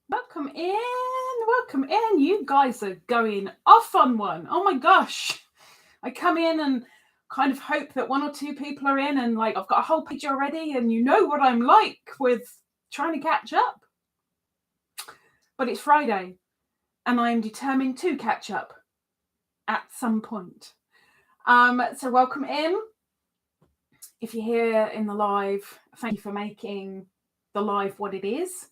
Welcome in. Welcome in. You guys are going off on one. Oh my gosh. I come in and kind of hope that one or two people are in and like I've got a whole page already and you know what I'm like with trying to catch up. But it's Friday and I'm determined to catch up at some point. So welcome in. If you're here in the live, thank you for making the live what it is.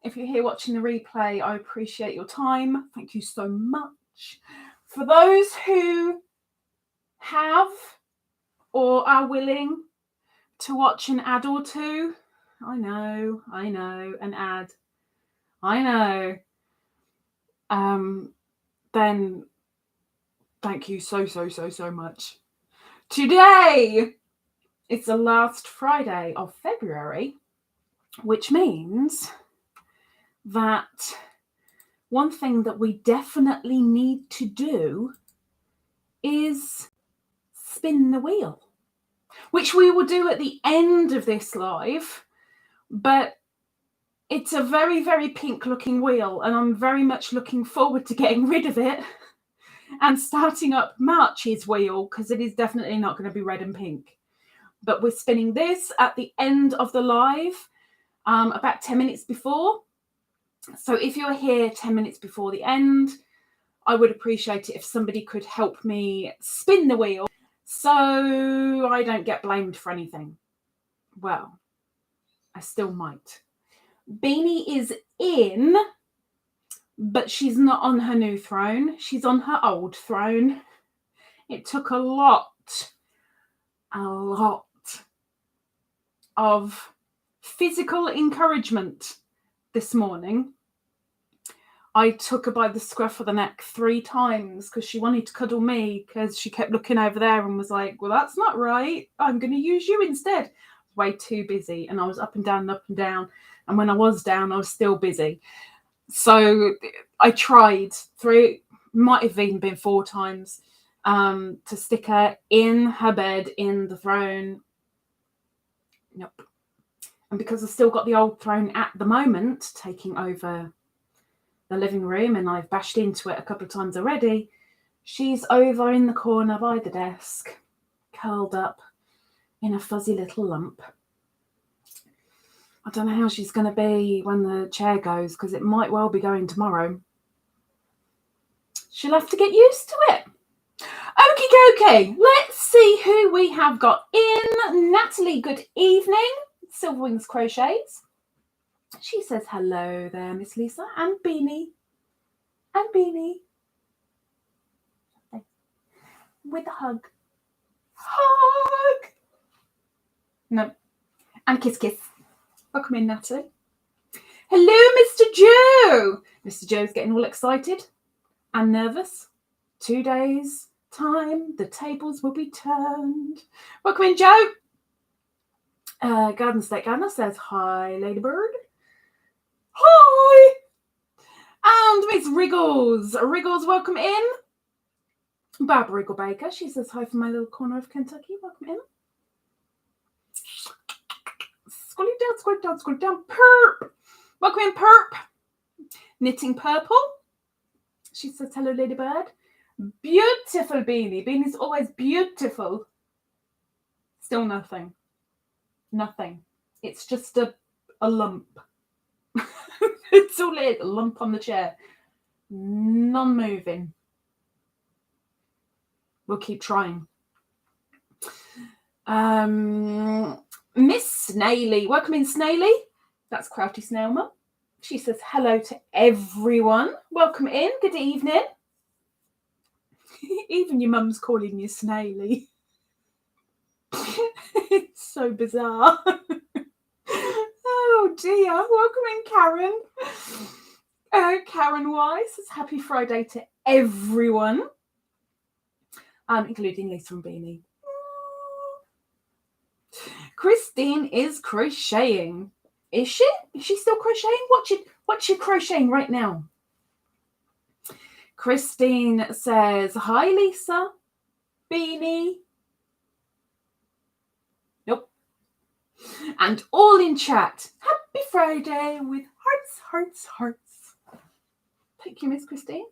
If you're here watching the replay, I appreciate your time. Thank you so much. For those who have or are willing to watch an ad or two, I know, an ad. I know. Then thank you so much. Today it's the last Friday of February, which means that one thing that we definitely need to do is spin the wheel, which we will do at the end of this live, but it's a very, very pink looking wheel and I'm very much looking forward to getting rid of it and starting up March's wheel because it is definitely not going to be red and pink. But we're spinning this at the end of the live, about 10 minutes before. So if you're here 10 minutes before the end, I would appreciate it if somebody could help me spin the wheel so I don't get blamed for anything. Well, I still might. Beany is in, but she's not on her new throne. She's on her old throne. It took a lot of physical encouragement this morning. I took her by the scruff of the neck 3 times because she wanted to cuddle me because she kept looking over there and was like, well, that's not right. I'm going to use you instead. Way too busy. And I was up and down and up and down. And when I was down, I was still busy. So I tried 3, might have even been 4 times to stick her in her bed, in the throne. Nope. And because I've still got the old throne at the moment, taking over the living room, and I've bashed into it a couple of times already, she's over in the corner by the desk, curled up in a fuzzy little lump. I don't know how she's going to be when the chair goes, because it might well be going tomorrow. She'll have to get used to it. Okie dokie, let's see who we have got in. Natalie, good evening. Silverwings Crochets. She says hello there, Miss Lisa, and Beany. And Beany. With a hug. Hug! No. And kiss, kiss. Welcome in, Natalie. Hello, Mr. Joe. Mr. Joe's getting all excited and nervous. 2 days' time, the tables will be turned. Welcome in, Joe. Garden State Gardener says, hi, Ladybird. Hi! And Miss Riggles. Riggles, welcome in. Barbara Rigglebaker, she says, hi from my little corner of Kentucky. Welcome in. Scrolling down. Purp. Welcome in, Purp. Knitting Purple. She says, hello, Ladybird. Beautiful Beany. Beany's always beautiful. Still nothing. Nothing. It's just a lump. It's all it is, a lump on the chair. Non-moving. We'll keep trying. Miss Snaily. Welcome in, Snaily. That's CraftySnailMum. She says hello to everyone. Welcome in. Good evening. Even your mum's calling you Snaily. It's so bizarre. Oh dear. Welcome in, Karen. Karen Wise says happy Friday to everyone, including Lisa and Beany. Christine is crocheting. Is she? Is she still crocheting? What's she crocheting right now? Christine says, hi, Lisa. Beany. Nope. And all in chat. Happy Friday with Hearts, hearts, hearts. Thank you, Miss Christine.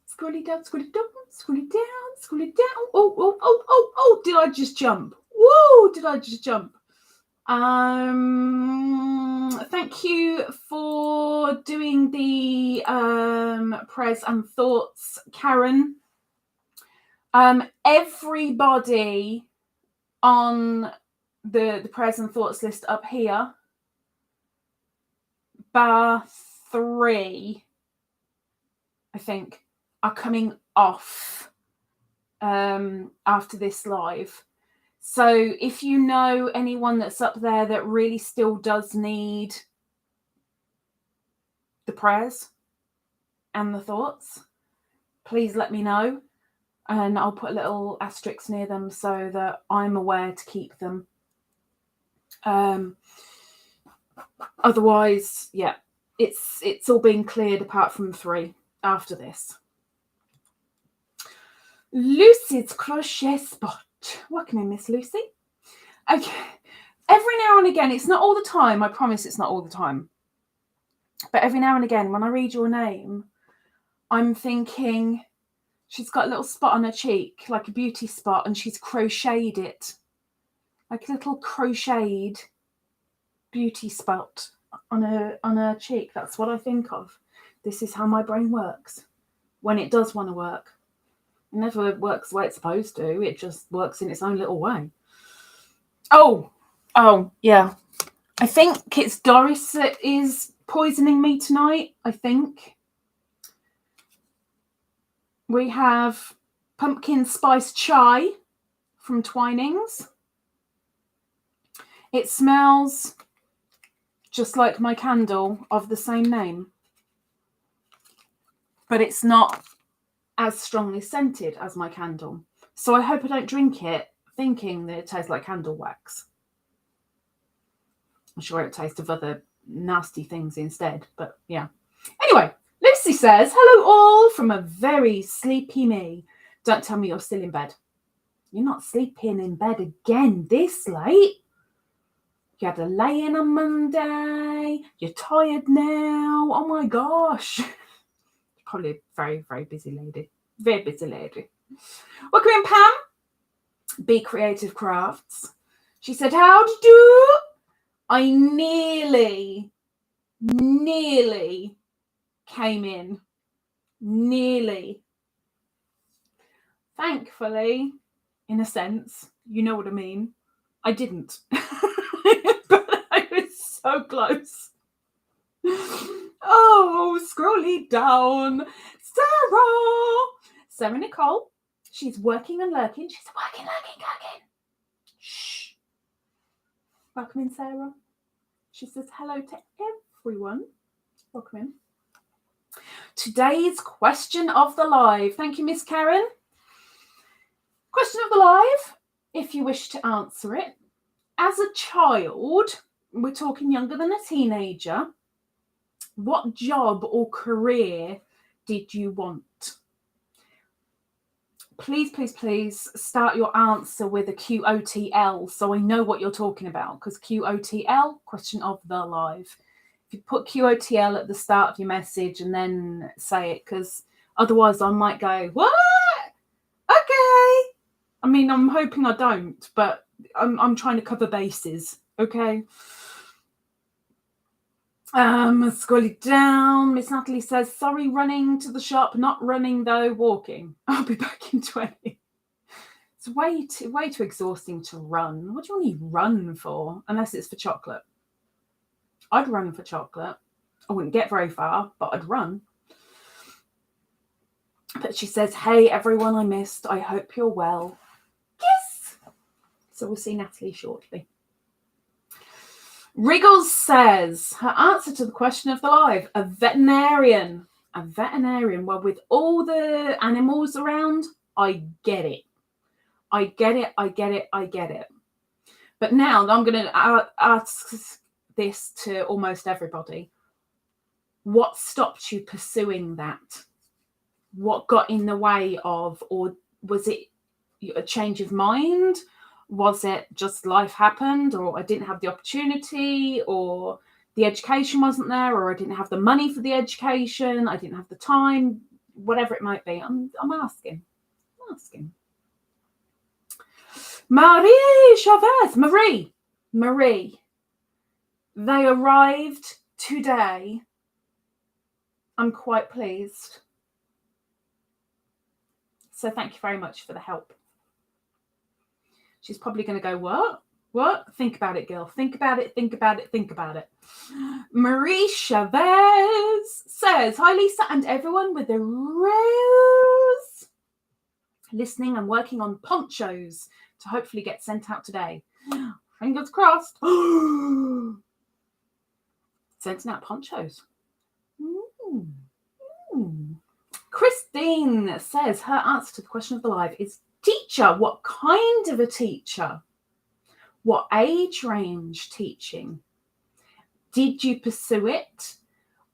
Scrolly down, scrolly down, scrolly down, scrolly down. Oh, did I just jump? Whoa, did I just jump? Thank you for doing the prayers and thoughts, Karen. Everybody on the prayers and thoughts list up here, bar 3, I think, are coming off after this live. So if you know anyone that's up there that really still does need the prayers and the thoughts, please let me know. And I'll put a little asterisk near them so that I'm aware to keep them. Otherwise, yeah, it's all been cleared apart from 3 after this. Lucy's crochet spot. Welcome in, Miss Lucy. Okay. Every now and again, it's not all the time, I promise it's not all the time. But every now and again, when I read your name, I'm thinking she's got a little spot on her cheek, like a beauty spot, and she's crocheted it. Like a little crocheted beauty spot on her cheek. That's what I think of. This is how my brain works when it does want to work. It never works the way it's supposed to. It just works in its own little way. Oh, yeah. I think it's Doris that is poisoning me tonight, I think. We have pumpkin spice chai from Twinings. It smells just like my candle of the same name. But it's not as strongly scented as my candle. So I hope I don't drink it thinking that it tastes like candle wax. I'm sure it tastes of other nasty things instead, but yeah. Anyway, Lucy says, hello all from a very sleepy me. Don't tell me you're still in bed. You're not sleeping in bed again this late. You had a lay-in on Monday. You're tired now. Oh my gosh. Probably a very, very busy lady. Very busy lady. Welcome in, Pam. BeCreativecrafts. She said, how to do? I nearly came in. Nearly. Thankfully, in a sense, you know what I mean. I didn't. But I was so close. Oh, scrolly down. Sarah Nicole. She's working and lurking. She's working, lurking. Shh. Welcome in, Sarah. She says hello to everyone. Welcome in. Today's question of the live. Thank you, Miss Karen. Question of the live, if you wish to answer it. As a child, we're talking younger than a teenager, what job or career did you want? Please, please, please start your answer with a QotL so I know what you're talking about, because QotL, question of the live. If you put QotL at the start of your message and then say it, because otherwise I might go, what? Okay. I mean, I'm hoping I don't, but I'm trying to cover bases, okay? Scrolling down, Miss Natalie says, sorry, running to the shop, not running though, walking. I'll be back in 20. It's way too exhausting to run. What do you want to run for? Unless it's for chocolate. I'd run for chocolate. I wouldn't get very far, but I'd run. But she says, hey, everyone I missed. I hope you're well. Yes. So we'll see Natalie shortly. Riggles says, her answer to the question of the live, a veterinarian. A veterinarian. Well, with all the animals around, I get it. I get it. But now I'm going to ask this to almost everybody. What stopped you pursuing that? What got in the way of, or was it a change of mind? Was it just life happened, or I didn't have the opportunity, or the education wasn't there, or I didn't have the money for the education, I didn't have the time, whatever it might be. I'm asking. I'm asking. Marie Chavez. Marie. They arrived today. I'm quite pleased. So thank you very much for the help. She's probably going to go, what? What? Think about it, girl. Think about it, think about it, think about it. Marie Chavez says, hi, Lisa and everyone with the rose. Listening and working on ponchos to hopefully get sent out today. Fingers crossed. Sending out ponchos. Christine says her answer to the question of the live is teacher. What kind of a teacher? What age range teaching? Did you pursue it,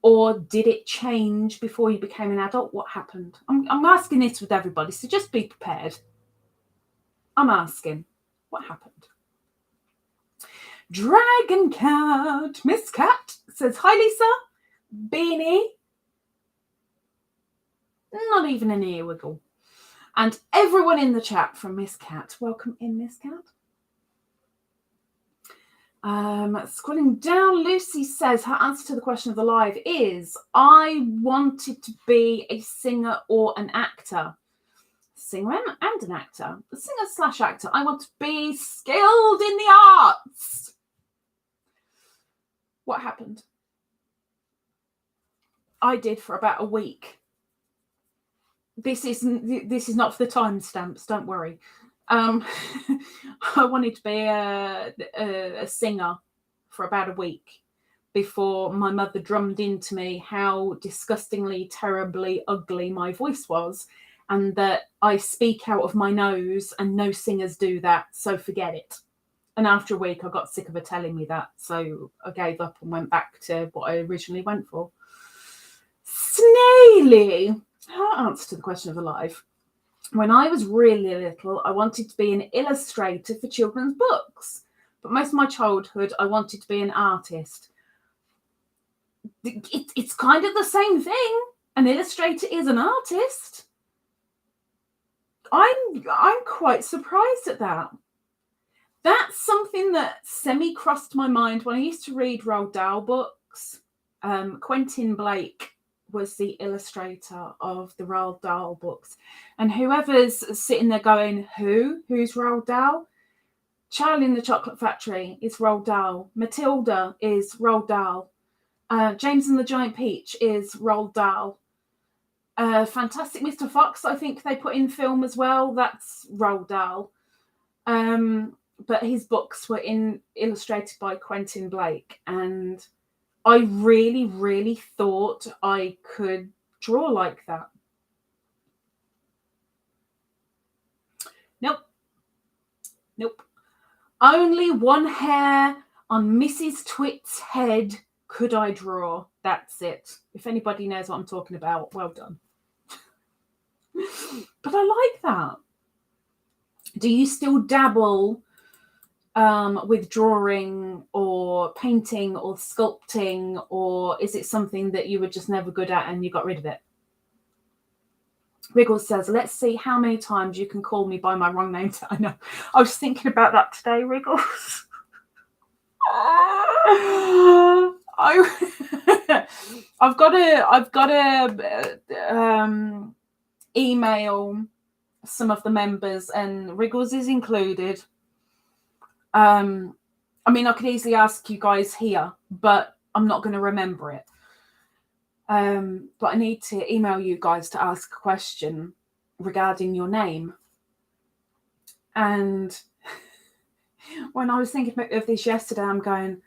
or did it change before you became an adult? What happened? I'm asking this with everybody, so just be prepared. I'm asking, what happened? DragonKat, Miss Cat says, hi, Lisa. Beany. Not even an ear wiggle. And everyone in the chat from Miss Cat. Welcome in, Miss Cat. Scrolling down, Lucy says her answer to the question of the live is, I wanted to be a singer or an actor. Singer and an actor. A singer/actor. I want to be skilled in the arts. What happened? I did for about a week. This is not for the timestamps, don't worry. I wanted to be a singer for about a week before my mother drummed into me how disgustingly, terribly ugly my voice was, and that I speak out of my nose and no singers do that, so forget it. And after a week, I got sick of her telling me that, so I gave up and went back to what I originally went for. Snaily, her answer to the question of the live. When I was really little, I wanted to be an illustrator for children's books. But most of my childhood, I wanted to be an artist. It's kind of the same thing. An illustrator is an artist. I'm quite surprised at that. That's something that semi-crossed my mind when I used to read Roald Dahl books. Quentin Blake was the illustrator of the Roald Dahl books. And whoever's sitting there going, who's Roald Dahl? Charlie in the Chocolate Factory is Roald Dahl. Matilda is Roald Dahl. James and the Giant Peach is Roald Dahl. Fantastic Mr. Fox, I think they put in film as well. That's Roald Dahl. But his books were illustrated by Quentin Blake. And I really, really thought I could draw like that. Nope. Only one hair on Mrs. Twit's head could I draw. That's it. If anybody knows what I'm talking about, well done. But I like that. Do you still dabble with drawing or painting or sculpting, or is it something that you were just never good at and you got rid of it? Riggles says, let's see how many times you can call me by my wrong name. I know. I was thinking about that today, Riggles. I've got to email some of the members, and Riggles is included. I mean, I could easily ask you guys here, but I'm not going to remember it. But I need to email you guys to ask a question regarding your name. And when I was thinking of this yesterday, I'm going,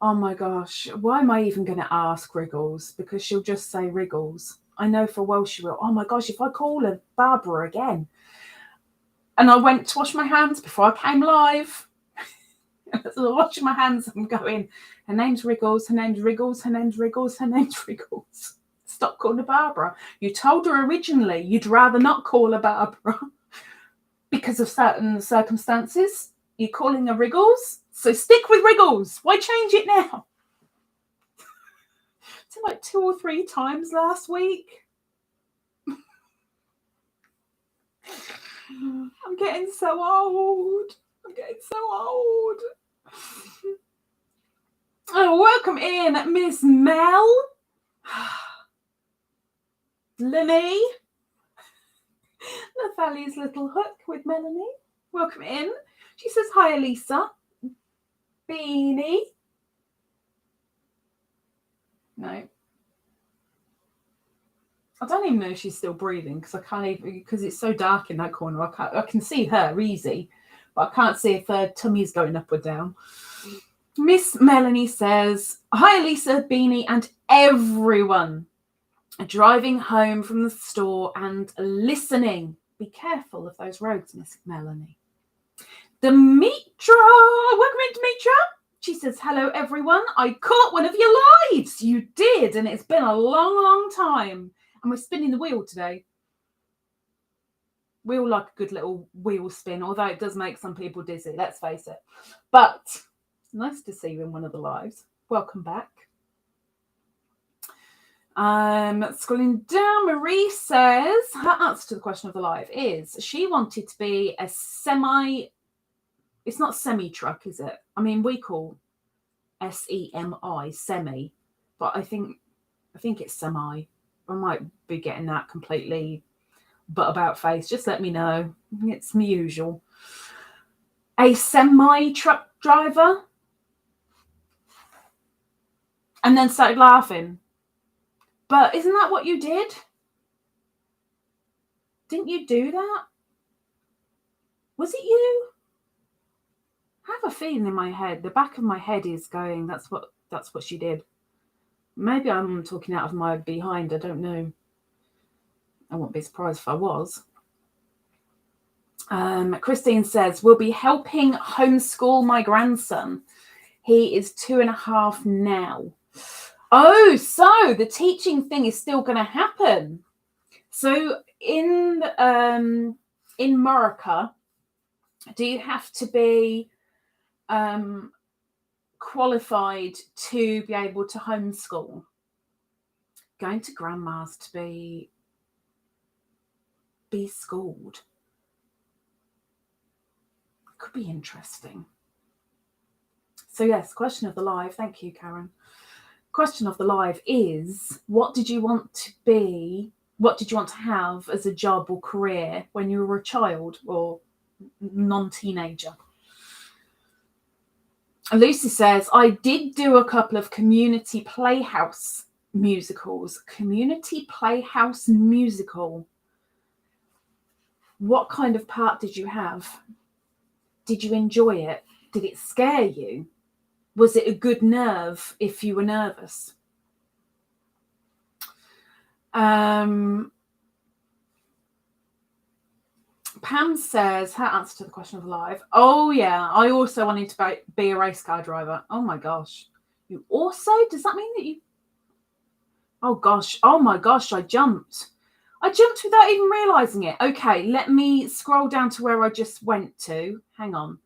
oh my gosh, why am I even going to ask Riggles? Because she'll just say Riggles. I know for a while she will. Oh my gosh, if I call her Barbara again. And I went to wash my hands before I came live. As I was washing my hands, I'm going, her name's Riggles, her name's Riggles, her name's Riggles, her name's Riggles. Stop calling her Barbara. You told her originally you'd rather not call her Barbara because of certain circumstances. You're calling her Riggles, so stick with Riggles. Why change it now? like 2 or 3 times last week. I'm getting so old. I'm getting so old. Oh, welcome in, Miss Mel. Lenny. Nathalie's little hook with Melanie. Welcome in. She says, hi, Elisa. Beany. No. I don't even know if she's still breathing because I can't even, because it's so dark in that corner. I can see her easy, but I can't see if her tummy's going up or down. Miss Melanie says, hi, Elisa, Beany, and everyone driving home from the store and listening. Be careful of those roads, Miss Melanie. Demetra, welcome in, Demetra. She says, hello, everyone. I caught one of your lives. You did, and it's been a long, long time. And we're spinning the wheel today. We all like a good little wheel spin, although it does make some people dizzy, let's face it. But it's nice to see you in one of the lives. Welcome back. Scrolling down, Marie says, her answer to the question of the live is she wanted to be a semi, it's not semi-truck, is it? I mean, we call S-E-M-I, semi, but I think it's semi. I might be getting that completely but about face. Just let me know. It's me usual. A semi-truck driver. And then started laughing. But isn't that what you did? Didn't you do that? Was it you? I have a feeling in my head. The back of my head is going, that's what she did. Maybe I'm talking out of my behind. I don't know. I won't be surprised if I was. Christine says, we'll be helping homeschool my grandson. He is 2.5 now. Oh, so the teaching thing is still going to happen. So in America, do you have to be qualified to be able to homeschool? Going to grandma's to be schooled. Could be interesting. So yes, question of the live. Thank you, Karen. Question of the live is, what did you want to be? What did you want to have as a job or career when you were a child or non-teenager? Lucy says, I did do a couple of community playhouse musicals. Community playhouse musical. What kind of part did you have? Did you enjoy it? Did it scare you? Was it a good nerve if you were nervous? Pam says, her answer to the question of the live. Oh, yeah, I also wanted to be a race car driver. Oh, my gosh. You also? Does that mean that you... Oh, gosh. Oh, my gosh, I jumped. I jumped without even realising it. Okay, let me scroll down to where I just went to. Hang on.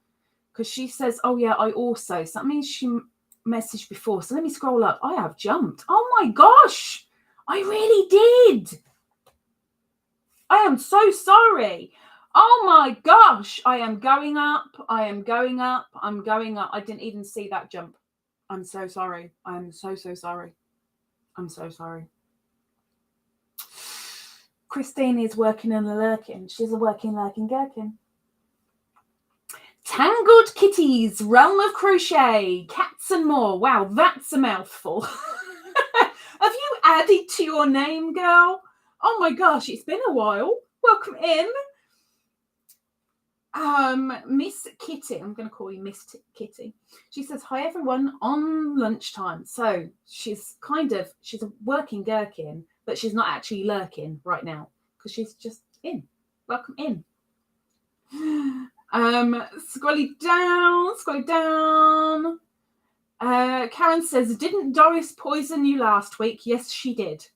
Because she says, oh, yeah, I also. So that means she messaged before. So let me scroll up. I have jumped. Oh, my gosh. I really did. I am so sorry. Oh, my gosh. I am going up. I am going up. I'm going up. I didn't even see that jump. I'm so sorry. I'm so, so sorry. I'm so sorry. Christine is working in the lurkin. She's a working lurking gherkin. Tangled Kitties, Realm of Crochet, Cats and More. Wow, that's a mouthful. Have you added to your name, girl? Oh my gosh, it's been a while. Welcome in. Miss Kitty, I'm going to call you Miss Kitty. She says, hi everyone, on lunchtime. So she's a working gherkin, but she's not actually lurking right now because she's just in. Welcome in. Scrolling down. Karen says, didn't Doris poison you last week? Yes, she did.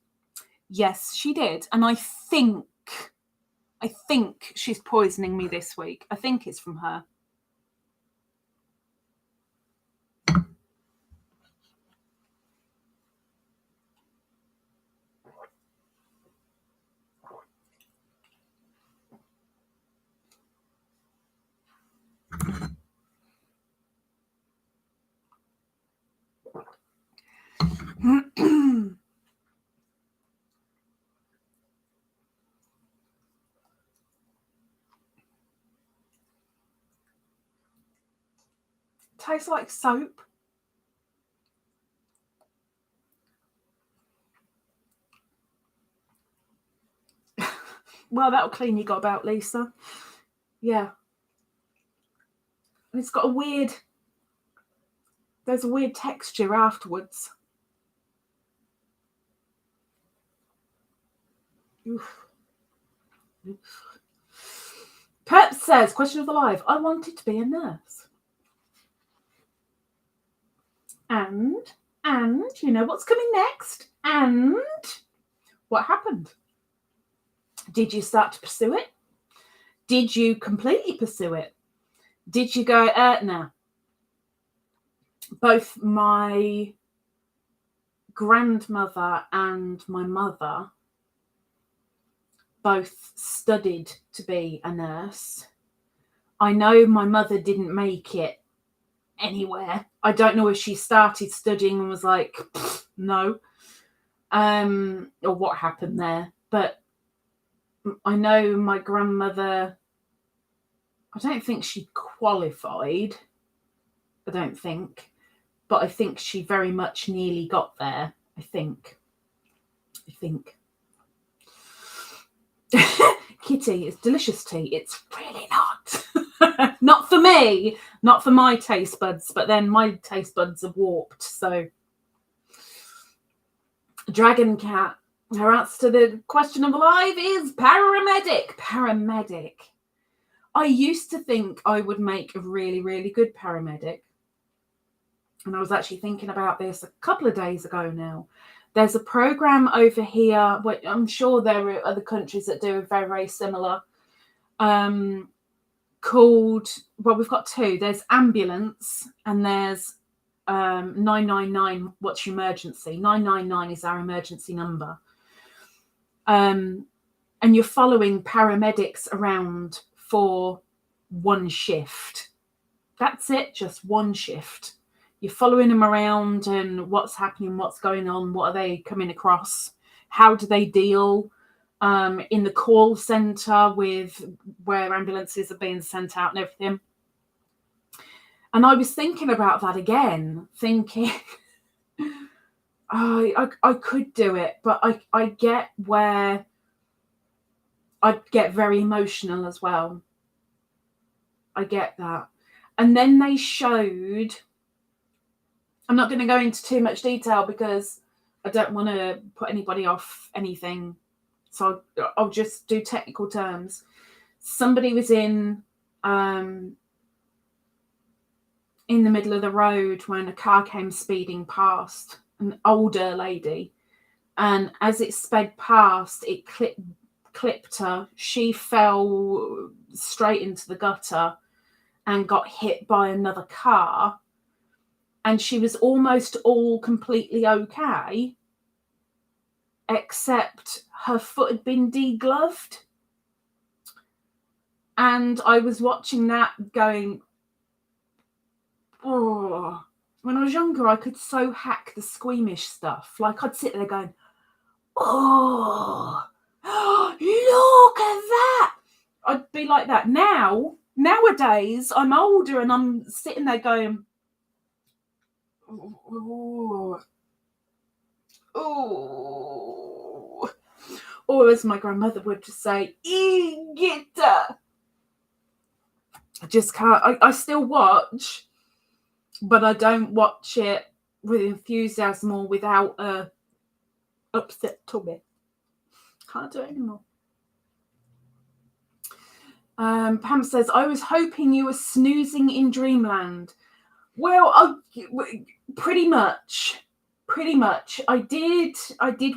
Yes, she did. And I think she's poisoning me this week. I think it's from her. Tastes like soap. Well, that'll clean you got about, Lisa. Yeah. And it's got a weird, there's a weird texture afterwards. Oof. Oof. Purp says, question of the live, I wanted to be a nurse. And you know what's coming next? And what happened? Did you start to pursue it? Did you completely pursue it? Did you go, no? Both my grandmother and my mother both studied to be a nurse. I know my mother didn't make it anywhere. I don't know if she started studying and was like, no, or what happened there. But I know my grandmother, I don't think she qualified. I don't think. But I think she very much nearly got there. I think. Kitty, it's delicious tea. It's really not. Not for me. Not for my taste buds. But then my taste buds are warped. So, DragonKat. Her answer to the question of the live is paramedic. Paramedic. I used to think I would make a really, really good paramedic. And I was actually thinking about this a couple of days ago now. There's a program over here, but I'm sure there are other countries that do very, very similar, called, well, we've got two. There's ambulance and there's 999, what's your emergency? 999 is our emergency number. And you're following paramedics around for one shift. That's it, just one shift. You're following them around and what's happening, what's going on, what are they coming across, how do they deal in the call centre with where ambulances are being sent out and everything. And I was thinking about that again, thinking, I could do it, but I get where I'd get very emotional as well. I get that. And then they showed, I'm not going to go into too much detail because I don't want to put anybody off anything. So I'll just do technical terms. Somebody was in the middle of the road when a car came speeding past, an older lady. And as it sped past, it clipped her. She fell straight into the gutter and got hit by another car. And she was almost all completely okay, except her foot had been degloved. And I was watching that going, oh. When I was younger, I could so hack the squeamish stuff. Like, I'd sit there going, oh, look at that. I'd be like that. Nowadays, I'm older and I'm sitting there going, oh, oh. Or as my grandmother would just say, get her. I just can't. I still watch, but I don't watch it with enthusiasm or without a upset tummy. Can't do it anymore. Pam says, I was hoping you were snoozing in dreamland. Well, pretty much. I did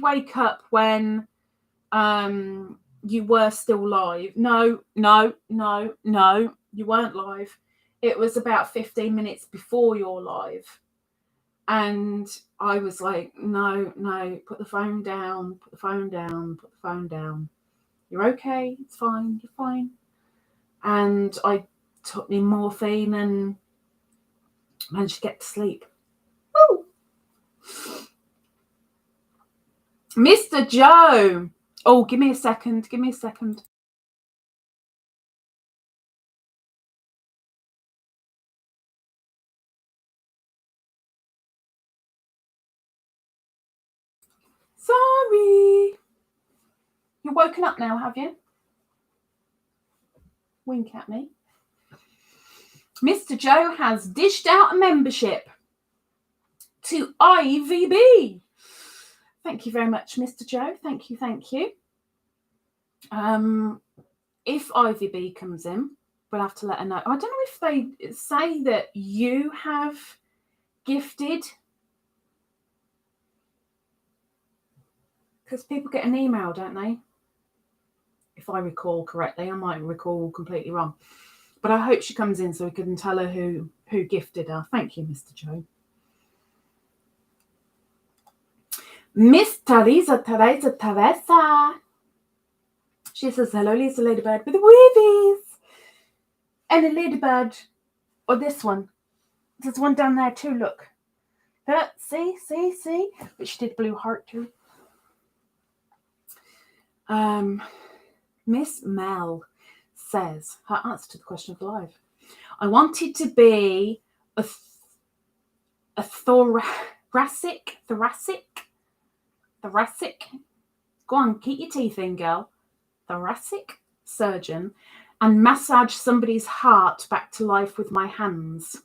wake up when you were still live. No, you weren't live. It was about 15 minutes before you're live. And I was like, no, put the phone down. You're okay, it's fine, you're fine. And I took me morphine and managed to get to sleep. Woo! Mr. Joe. Oh, give me a second. Sorry. You're woken up now, have you? Wink at me. Mr. Joe has dished out a membership to IVB. Thank you very much, Mr. Joe. Thank you, thank you. If IVB comes in, we'll have to let her know. I don't know if they say that you have gifted, because people get an email, don't they? If I recall correctly, I might recall completely wrong. But I hope she comes in so we can tell her who gifted her. Thank you, Mr. Joe. Miss Teresa. She says, hello, Lisa Ladybird with the weavies. And a ladybird, or this one. There's one down there too, look. See? But she did blue heart too. Miss Mel says, her answer to the question of life. I wanted to be a thoracic. Go on, keep your teeth in, girl. Thoracic surgeon and massage somebody's heart back to life with my hands.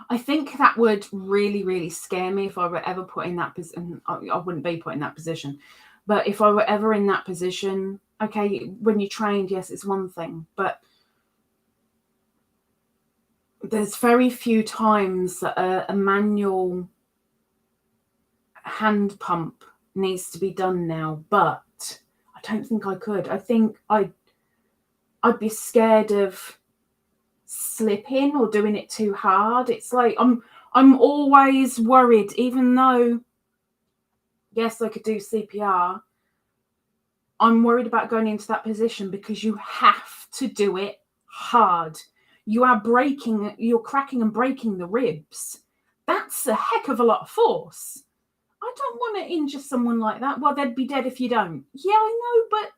I think that would really, really scare me if I were ever put in that position. I wouldn't be put in that position. But if I were ever in that position, okay, when you're trained, yes, it's one thing. But there's very few times that a manual hand pump needs to be done now. But I don't think I could. I think I'd be scared of slipping or doing it too hard. It's like I'm always worried, even though yes, I could do CPR. I'm worried about going into that position because you have to do it hard. You're cracking and breaking the ribs. That's a heck of a lot of force. I don't want to injure someone like that. Well, they'd be dead if you don't. Yeah, I know, but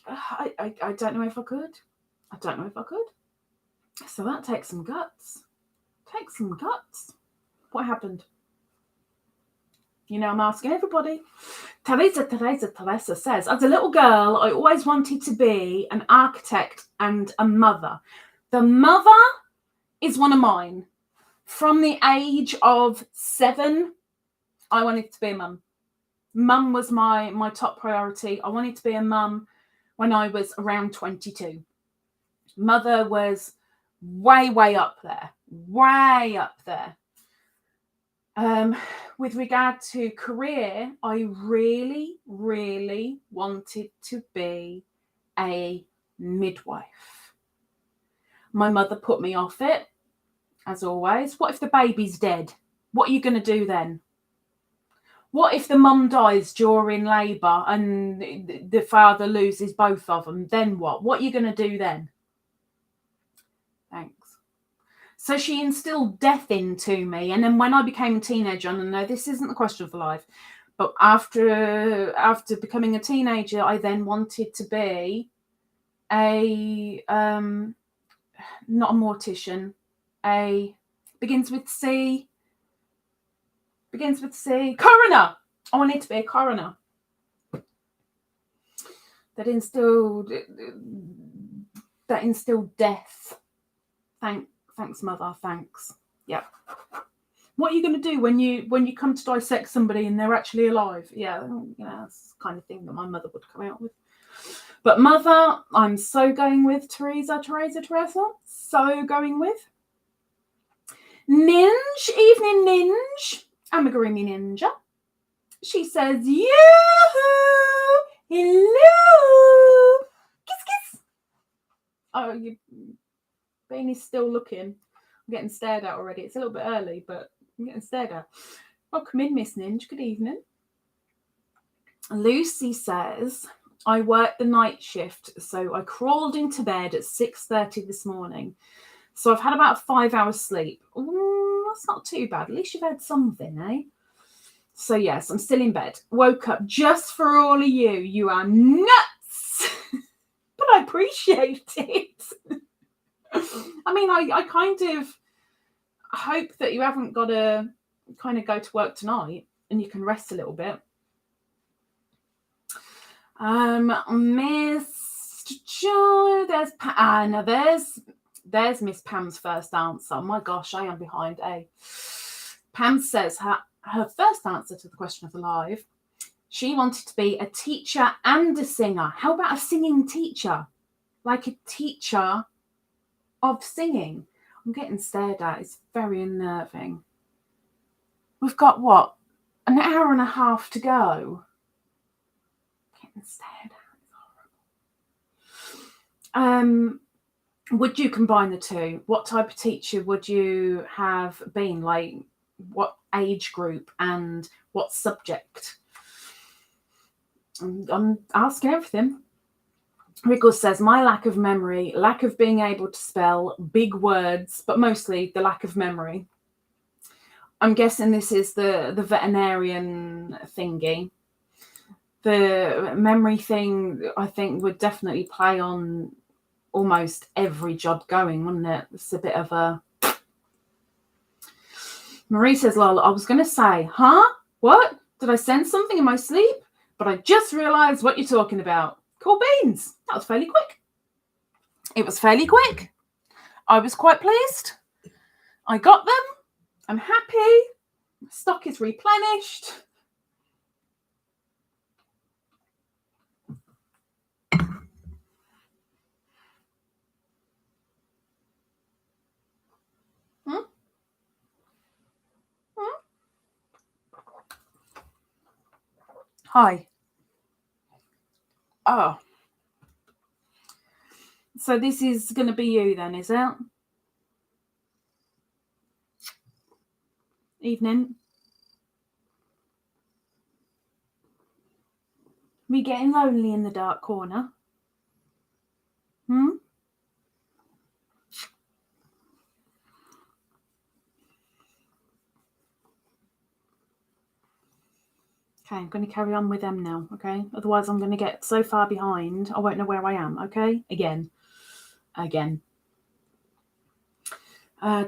I don't know if I could. I don't know if I could. So that takes some guts. What happened? You know, I'm asking everybody. Teresa says, as a little girl, I always wanted to be an architect and a mother. The mother is one of mine. From the age of 7, I wanted to be a mum. Mum was my top priority. I wanted to be a mum when I was around 22. Mother was way up there. With regard to career, I really wanted to be a midwife. My mother put me off it, as always. What if the baby's dead? What are you going to do then? What if the mum dies during labour and the father loses both of them? Then what? What are you going to do then? Thanks. So she instilled death into me. And then when I became a teenager, and no, this isn't the question for life, but after becoming a teenager, I then wanted to be not a mortician, begins with C, coroner. I wanted to be a coroner. That instilled death. Thanks, mother. Thanks. Yep. What are you going to do when you come to dissect somebody and they're actually alive? Yeah, you know, that's the kind of thing that my mother would come out with. But mother, I'm so going with Teresa. So going with Ninj. Evening, Ninj. Amigurumi Ninja. She says, yoo-hoo! Hello! Kiss. Oh, Beany's still looking. I'm getting stared at already. It's a little bit early, but I'm getting stared at. Welcome in, Miss Ninj. Good evening. Lucy says, I worked the night shift, so I crawled into bed at 6:30 this morning. So I've had about 5 hours sleep. Ooh, that's not too bad. At least you've had something, eh? So yes, I'm still in bed. Woke up just for all of you. You are nuts! But I appreciate it. I mean, I kind of hope that you haven't got to kind of go to work tonight and you can rest a little bit. Miss Joe, there's Miss Pam's first answer. My gosh, I am behind. Pam says her first answer to the question of the live, she wanted to be a teacher and a singer. How about a singing teacher? Like a teacher of singing. I'm getting stared at. It's very unnerving. We've got, what, an hour and a half to go? Getting stared at. Would you combine the two? What type of teacher would you have been? Like, what age group and what subject? I'm asking everything. Riggles says, my lack of memory, lack of being able to spell big words, but mostly the lack of memory. I'm guessing this is the veterinarian thingy. The memory thing, I think, would definitely play on almost every job going, wouldn't it? It's a bit of a... Marie says, lol, I was going to say, huh? What? Did I send something in my sleep? But I just realised what you're talking about. Cool beans. That was fairly quick. It was fairly quick. I was quite pleased. I got them. I'm happy. My stock is replenished. Hi. Oh. So this is going to be you then, is it? Evening. Me getting lonely in the dark corner? Okay, I'm going to carry on with them now, okay? Otherwise, I'm going to get so far behind, I won't know where I am, okay? Again.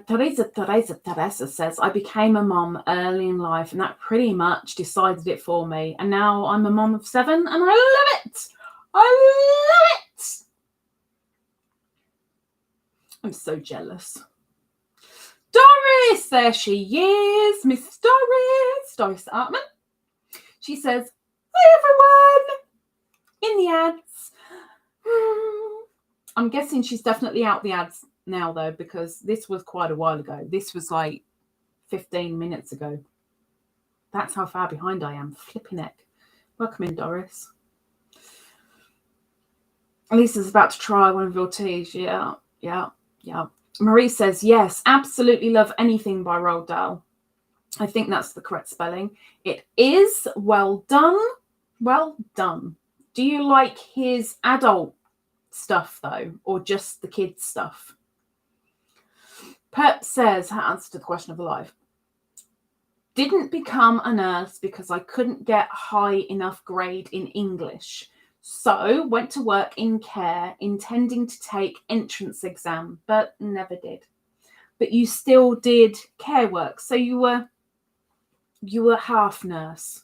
Teresa says, I became a mom early in life, and that pretty much decided it for me. And now I'm a mom of 7, and I love it! I love it! I'm so jealous. Doris! There she is! Miss Doris! Doris Artman. She says, hi everyone! In the ads. I'm guessing she's definitely out the ads now though, because this was quite a while ago. This was like 15 minutes ago. That's how far behind I am. Flipping heck. Welcome in, Doris. Lisa's about to try one of your teas. Yeah. Marie says, yes, absolutely love anything by Roald Dahl. I think that's the correct spelling. It is. Well done. Well done. Do you like his adult stuff, though, or just the kids' stuff? Purp says, her answer to the question of the life. Didn't become a nurse because I couldn't get high enough grade in English. So went to work in care, intending to take entrance exam, but never did. But you still did care work. So you were half nurse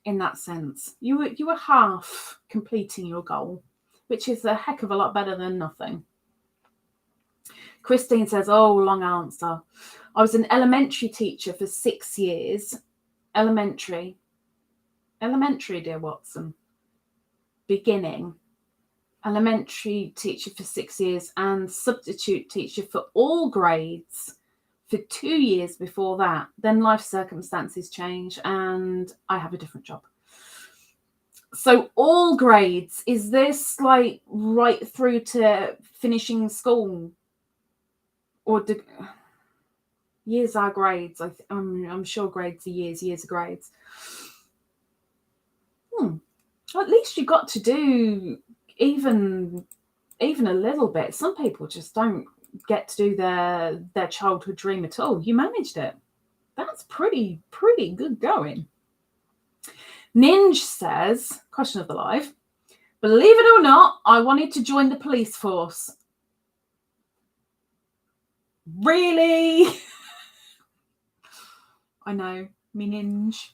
in that sense. You were half completing your goal, which is a heck of a lot better than nothing. Christine says, oh, long answer. I was an elementary teacher for 6 years. Elementary, dear Watson. Beginning. Elementary teacher for 6 years and substitute teacher for all grades for 2 years before that. Then life circumstances change and I have a different job. So all grades, is this like right through to finishing school? Or years are grades? I'm sure grades are years are grades. At least you got to do even a little bit. Some people just don't get to do their childhood dream at all. You managed it. That's pretty good going. Ninj says, question of the life, believe it or not, I wanted to join the police force. Really? I know, me Ninj.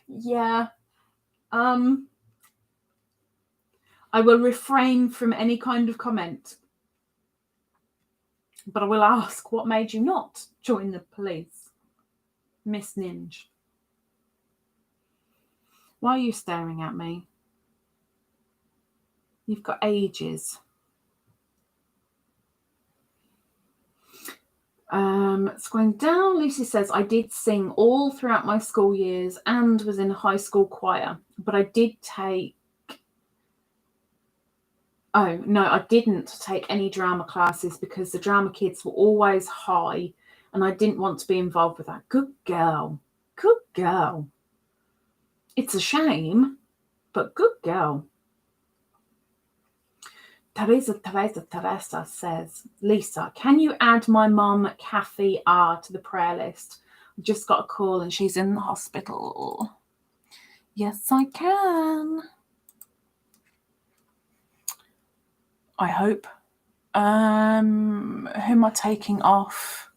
Yeah. I will refrain from any kind of comment. But I will ask, what made you not join the police? Miss Ninj. Why are you staring at me? You've got ages. Scrolling down, Lucy says, I did sing all throughout my school years and was in a high school choir, but I did take... Oh, no, I didn't take any drama classes because the drama kids were always high and I didn't want to be involved with that. Good girl. Good girl. It's a shame, but good girl. Teresa says, Lisa, can you add my mum, Kathy R, to the prayer list? I've just got a call and she's in the hospital. Yes, I can. I hope. Who am I taking off?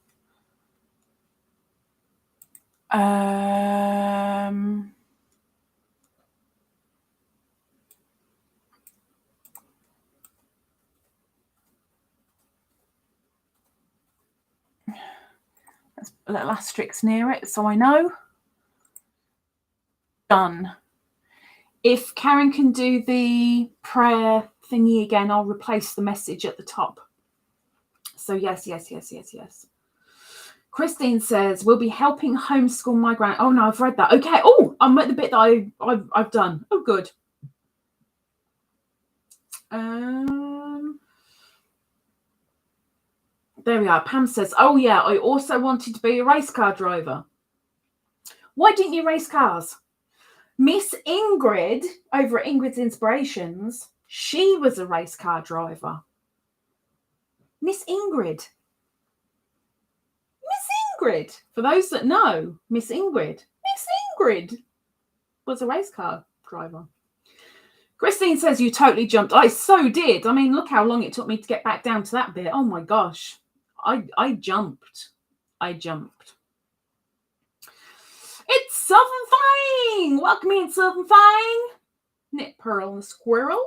There's a little asterisk near it, so I know. Done. If Karen can do the prayer thingy again, I'll replace the message at the top. So yes. Christine says, we'll be helping homeschool my grand... Oh, no, I've read that. Okay. Oh, I'm at the bit that I've done. Oh, good. There we are. Pam says, oh, yeah, I also wanted to be a race car driver. Why didn't you race cars? Miss Ingrid, over at Ingrid's Inspirations, she was a race car driver. Miss Ingrid. For those that know, Miss Ingrid was a race car driver. Christine says, you totally jumped. I so did. I mean, look how long it took me to get back down to that bit. Oh, my gosh. I jumped. It's Southern Fang. Welcome in, Southern Fang. Knit Pearl and Squirrel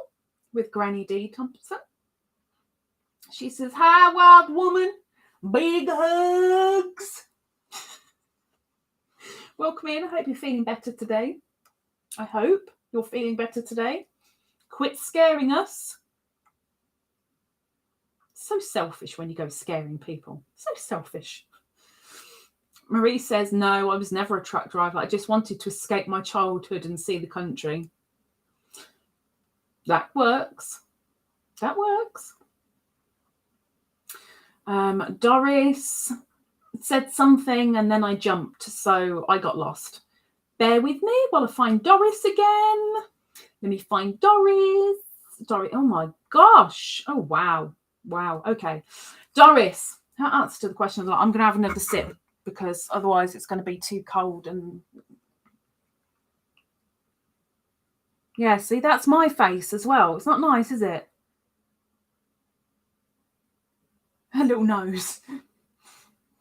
with Granny D. Thompson. She says, hi, wild woman. Big hugs. Welcome in. I hope you're feeling better today. I hope you're feeling better today. Quit scaring us. So selfish when you go scaring people. So selfish. Marie says, no, I was never a truck driver. I just wanted to escape my childhood and see the country. That works. Doris said something and then I jumped, so I got lost. Bear with me while I find Doris again. Let me find Doris. Oh my gosh. Oh, wow. Okay. Doris, her answer to the question is, I'm going to have another sip because otherwise it's going to be too cold. And yeah, see, that's my face as well. It's not nice, is it? Her little nose.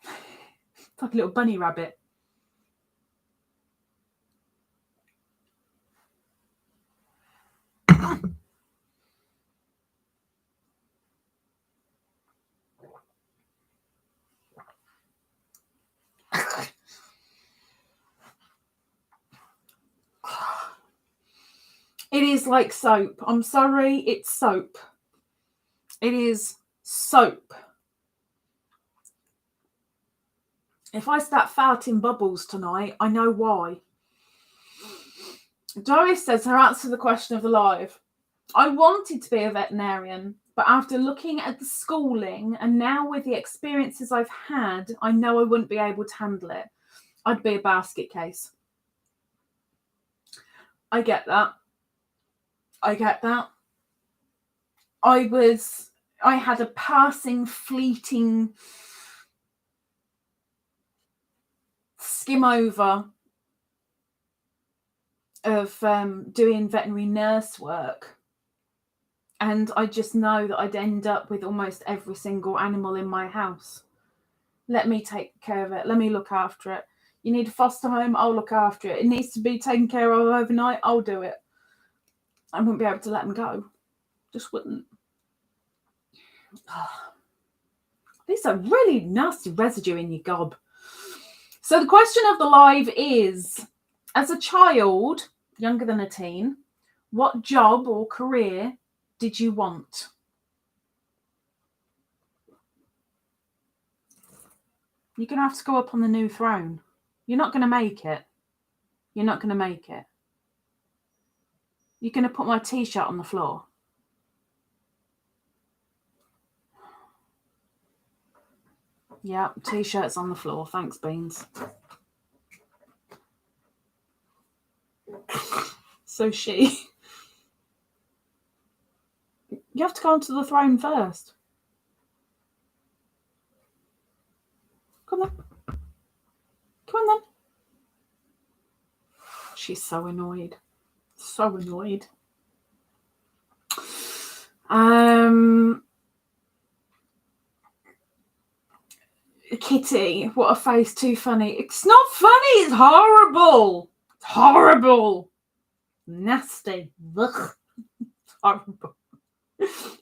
It's like a little bunny rabbit. It is like soap. I'm sorry, it's soap. It is soap. If I start farting bubbles tonight, I know why. Doris says her answer to the question of the live. I wanted to be a veterinarian, but after looking at the schooling and now with the experiences I've had, I know I wouldn't be able to handle it. I'd be a basket case. I get that. I had a passing, fleeting skim over of doing veterinary nurse work. And I just know that I'd end up with almost every single animal in my house. Let me take care of it. Let me look after it. You need a foster home? I'll look after it. It needs to be taken care of overnight? I'll do it. I wouldn't be able to let them go. Just wouldn't. These are really nasty residue in your gob. So the question of the live is, as a child, younger than a teen, what job or career did you want? You're going to have to go up on the new throne. You're not going to make it. You're not going to make it. You're going to put my t-shirt on the floor. Yeah, t-shirts on the floor. Thanks, Beans. So she. You have to go onto the throne first. Come on. Come on then. She's so annoyed. So annoyed. Kitty, what a face, too funny. It's not funny, it's horrible. It's horrible. Nasty. Ugh. Horrible.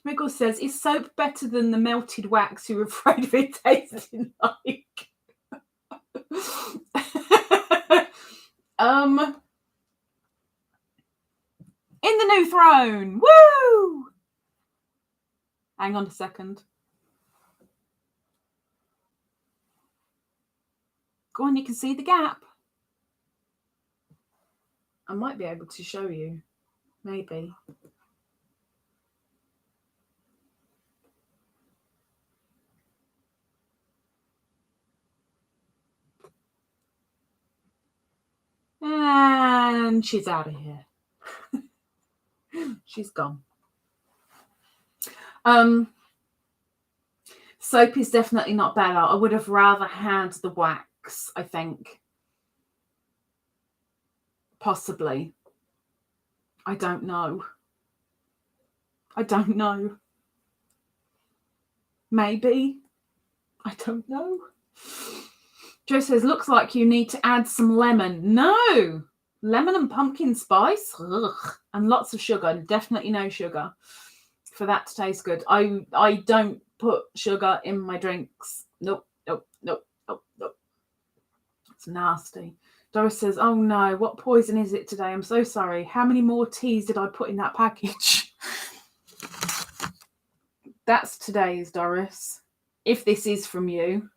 Riggles says, is soap better than the melted wax you're afraid of it tasting like? In the new throne. Woo! Hang on a second. Go on, you can see the gap. I might be able to show you. Maybe. And she's out of here. She's gone. Soap is definitely not better. I would have rather had the wax, I think. Possibly. I don't know. I don't know. Maybe. I don't know. Joe says, looks like you need to add some lemon. No. Lemon and pumpkin spice. Ugh. And lots of sugar. Definitely no sugar for that to taste good. I don't put sugar in my drinks. Nope. It's nasty. Doris says, oh no, what poison is it today? I'm so sorry. How many more teas did I put in that package? That's today's, Doris. If this is from you.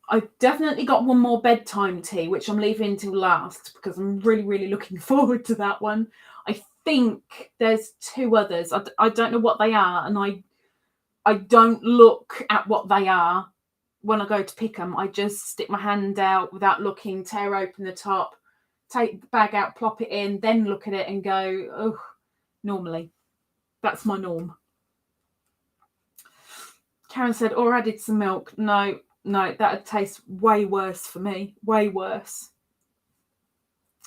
I've definitely got one more bedtime tea, which I'm leaving till last because I'm really, really looking forward to that one. I think there's two others. I don't know what they are, and I don't look at what they are when I go to pick them. I just stick my hand out without looking, tear open the top, take the bag out, plop it in, then look at it and go, oh, normally. That's my norm. Karen said, or added some milk. No, that would taste way worse for me. Way worse.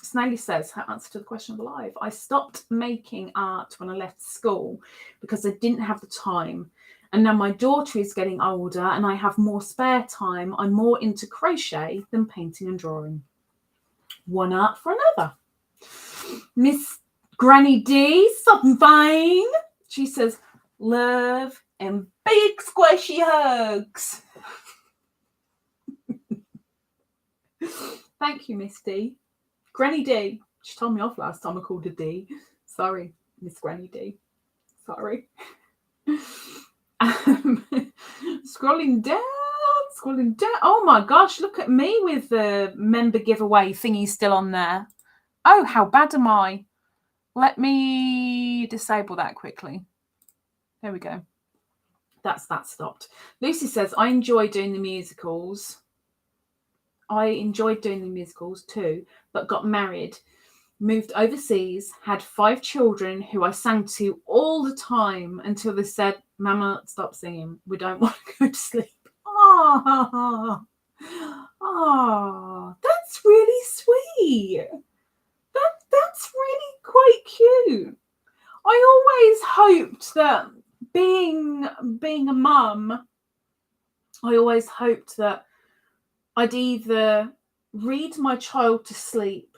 Snaily says, her answer to the question of the live. I stopped making art when I left school because I didn't have the time. And now my daughter is getting older and I have more spare time. I'm more into crochet than painting and drawing. One art for another. Miss Granny D, something fine. She says, love and big squishy hugs. Thank you, Miss D. Granny D. She told me off last time I called her D. Sorry, Miss Granny D. Sorry. Scrolling down. Oh my gosh, look at me with the member giveaway thingy still on there. Oh, how bad am I? Let me disable that quickly. There we go. That stopped. Lucy says, I enjoy doing the musicals. I enjoyed doing the musicals too, but got married, moved overseas, had 5 children who I sang to all the time until they said, Mama, stop singing. We don't want to go to sleep. Oh, that's really sweet. That's really quite cute. I always hoped that being a mum, I always hoped that I'd either read my child to sleep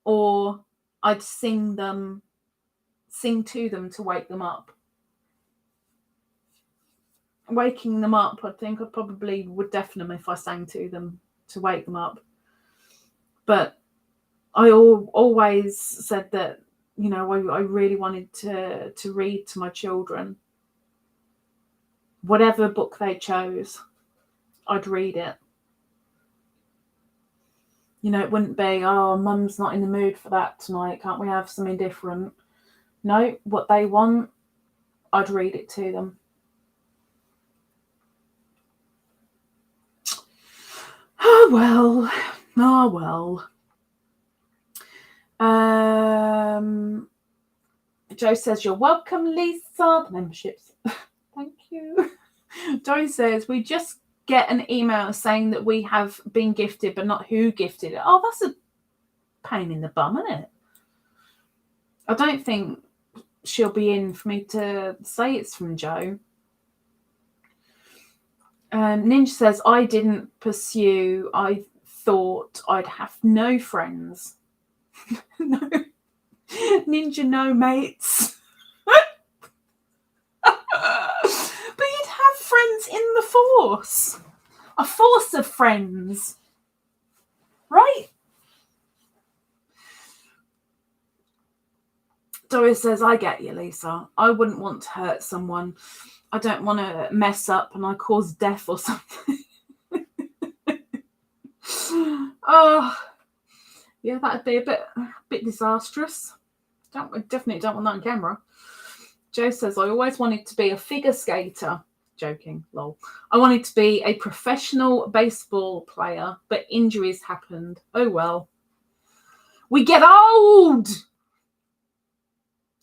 or I'd sing to them to wake them up. Waking them up, I think I probably would deafen them if I sang to them to wake them up. But I always said that, you know, I really wanted to read to my children. Whatever book they chose, I'd read it. You know, it wouldn't be, oh, mum's not in the mood for that tonight, can't we have something different? No, what they want, I'd read it to them. Oh, well. Oh, well. Joe says, you're welcome, Lisa. The memberships. Thank you. Joe says, we just get an email saying that we have been gifted, but not who gifted it. Oh, that's a pain in the bum, isn't it? I don't think she'll be in for me to say it's from Joe. Ninj says, I didn't pursue. I thought I'd have no friends. No. Ninja, no mates. But you'd have friends in the force. A force of friends. Right? Doris says, I get you, Lisa. I wouldn't want to hurt someone. I don't want to mess up and I cause death or something. Oh, yeah, that'd be a bit disastrous. Definitely don't want that on camera. Joe says, I always wanted to be a figure skater. Joking, lol. I wanted to be a professional baseball player, but injuries happened. Oh, well. We get old!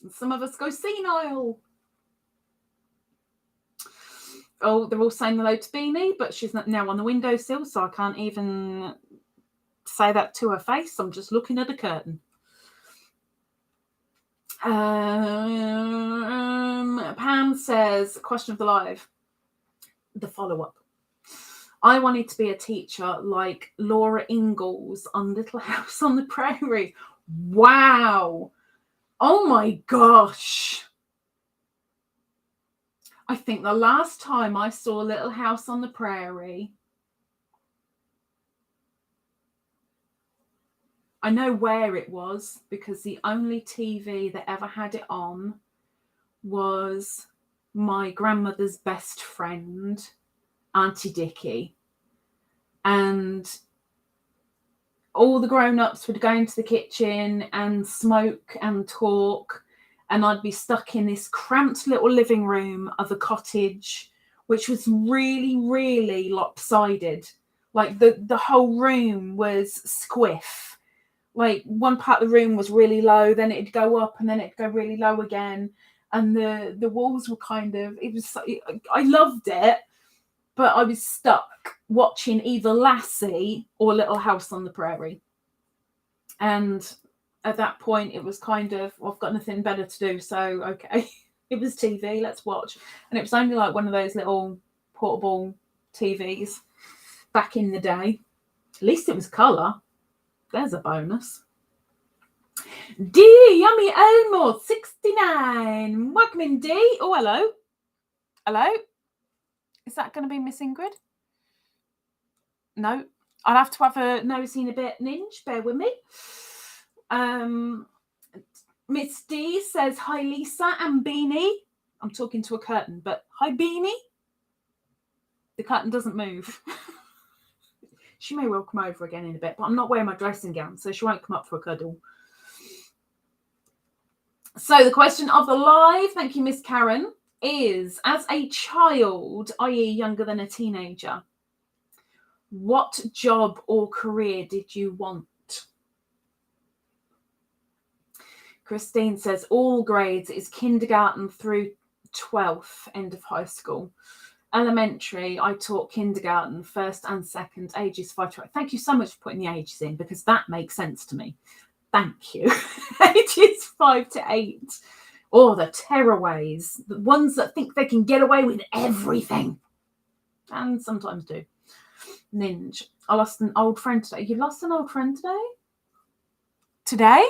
And some of us go senile. Oh, they're all saying hello to Beany, but she's now on the windowsill, so I can't even say that to her face. I'm just looking at the curtain. Pam says, question of the live, the follow-up. I wanted to be a teacher like Laura Ingalls on Little House on the Prairie. Wow. Oh my gosh. I think the last time I saw Little House on the Prairie, I know where it was because the only TV that ever had it on was my grandmother's best friend, Auntie Dickie. And all the grown-ups would go into the kitchen and smoke and talk. And I'd be stuck in this cramped little living room of a cottage, which was really, really lopsided. Like the whole room was squiff. Like one part of the room was really low, then it'd go up and then it'd go really low again. And the walls were I loved it, but I was stuck watching either Lassie or Little House on the Prairie. And at that point, it was kind of, well, I've got nothing better to do, so okay. It was TV, let's watch. And it was only like one of those little portable TVs back in the day. At least it was colour. There's a bonus. D, Yummy Elmore, 69. Welcome in, D. Oh, hello. Hello. Is that going to be Miss Ingrid? No. I'll have to have a nosy in a bit, Ninj. Bear with me. Miss D says, hi, Lisa and Beany. I'm talking to a curtain, but hi, Beany. The curtain doesn't move. She may well come over again in a bit, but I'm not wearing my dressing gown, so she won't come up for a cuddle. So the question of the live, thank you, Miss Karen, is, as a child, i.e. younger than a teenager, what job or career did you want? Christine says, all grades is kindergarten through 12th, end of high school. Elementary, I taught kindergarten, first and second, ages 5 to 8. Thank you so much for putting the ages in, because that makes sense to me. Thank you. Ages 5 to 8. Or the tearaways, the ones that think they can get away with everything. And sometimes do. Ninj. I lost an old friend today. You lost an old friend today? Today?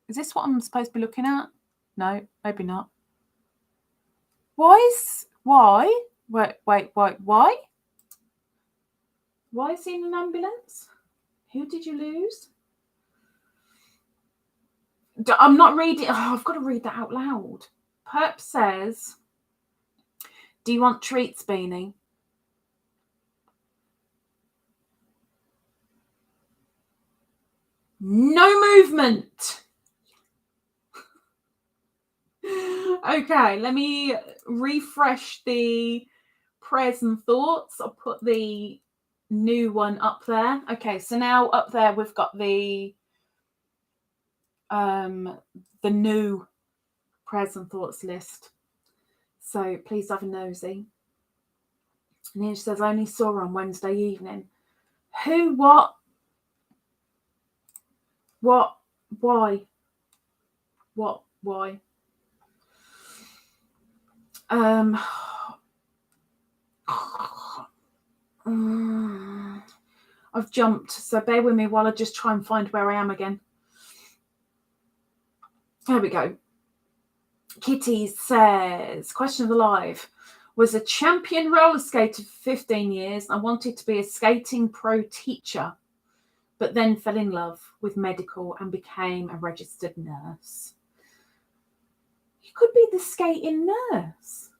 Is this what I'm supposed to be looking at? No, maybe not. Why? Wait, why? Why is he in an ambulance? Who did you lose? I'm not reading. Oh, I've got to read that out loud. Purp says, do you want treats, Beany? No movement. Okay, let me refresh the prayers and thoughts. I'll put the new one up there. Okay, so now up there we've got the new prayers and thoughts list. So please have a nosy. Ninj says, I only saw her on Wednesday evening. Who? What? What? Why? What? Why? I've jumped, so bear with me while I just try and find where I am again. There we go. Kitty says, question of the live. Was a champion roller skater for 15 years. I wanted to be a skating pro teacher, but then fell in love with medical and became a registered nurse. You could be the skating nurse.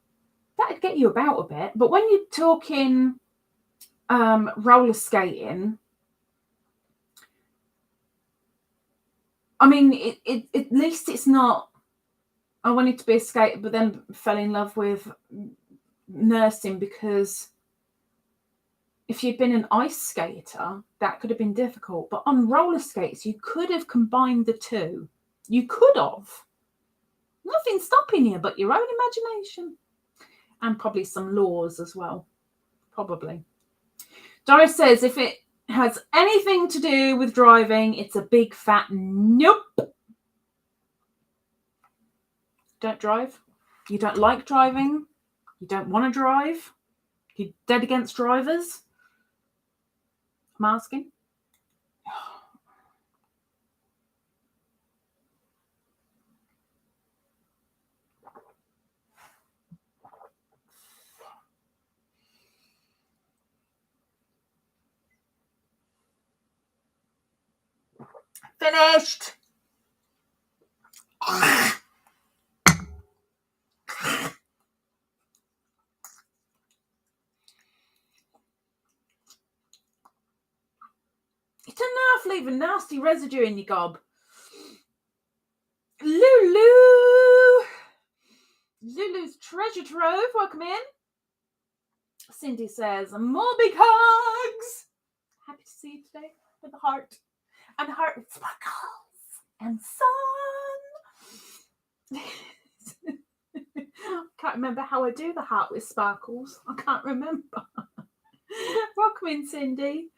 That'd get you about a bit. But when you're talking roller skating, I mean, at least it's not, I wanted to be a skater, but then fell in love with nursing, because if you'd been an ice skater, that could have been difficult. But on roller skates, you could have combined the two. You could have. Nothing stopping you but your own imagination. And probably some laws as well. Probably. Doris says, if it has anything to do with driving, it's a big fat nope. Don't drive. You don't like driving. You don't want to drive. You're dead against drivers. I'm asking. Finished. It's enough leaving nasty residue in your gob. Lulu's treasure trove, welcome in. Cindy says, more big hugs. Happy to see you today with a heart. And a heart with sparkles and sun. Can't remember how I do the heart with sparkles. I can't remember. Welcome in, Cindy.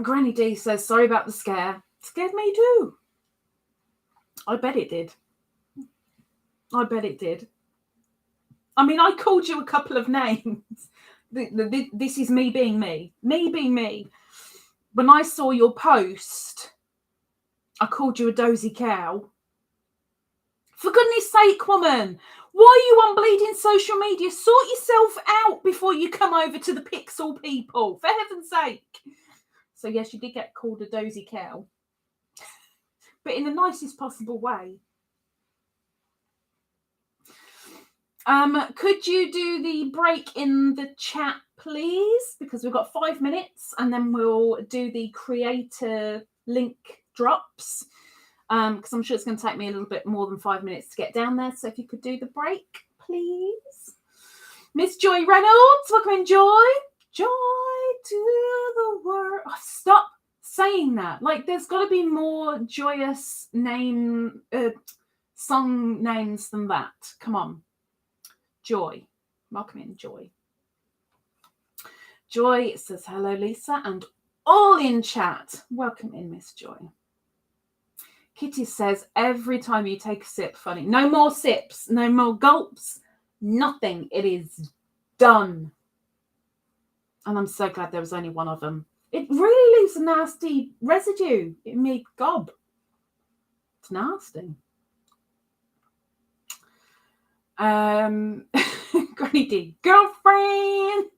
Granny D says, sorry about the scare. It scared me too. I bet it did. I bet it did. I mean, I called you a couple of names. This is me being me. Me being me. When I saw your post, I called you a dozy cow. For goodness sake, woman. Why are you on bleeding social media? Sort yourself out before you come over to the Pixel people. For heaven's sake. So, yes, you did get called a dozy cow. But in the nicest possible way. Could you do the break in the chat, please? Because we've got 5 minutes and then we'll do the creator link drops. Because I'm sure it's going to take me a little bit more than 5 minutes to get down there. So if you could do the break, please. Miss Joy Reynolds, welcome in, Joy. Joy to the world. Oh, stop saying that. Like, there's got to be more joyous song names than that. Come on. Joy. Welcome in, Joy. Joy says, hello, Lisa, and all in chat. Welcome in, Miss Joy. Kitty says, every time you take a sip, funny. No more sips, no more gulps, nothing. It is done. And I'm so glad there was only one of them. It really leaves a nasty residue in me gob. It's nasty. Granny D, girlfriend.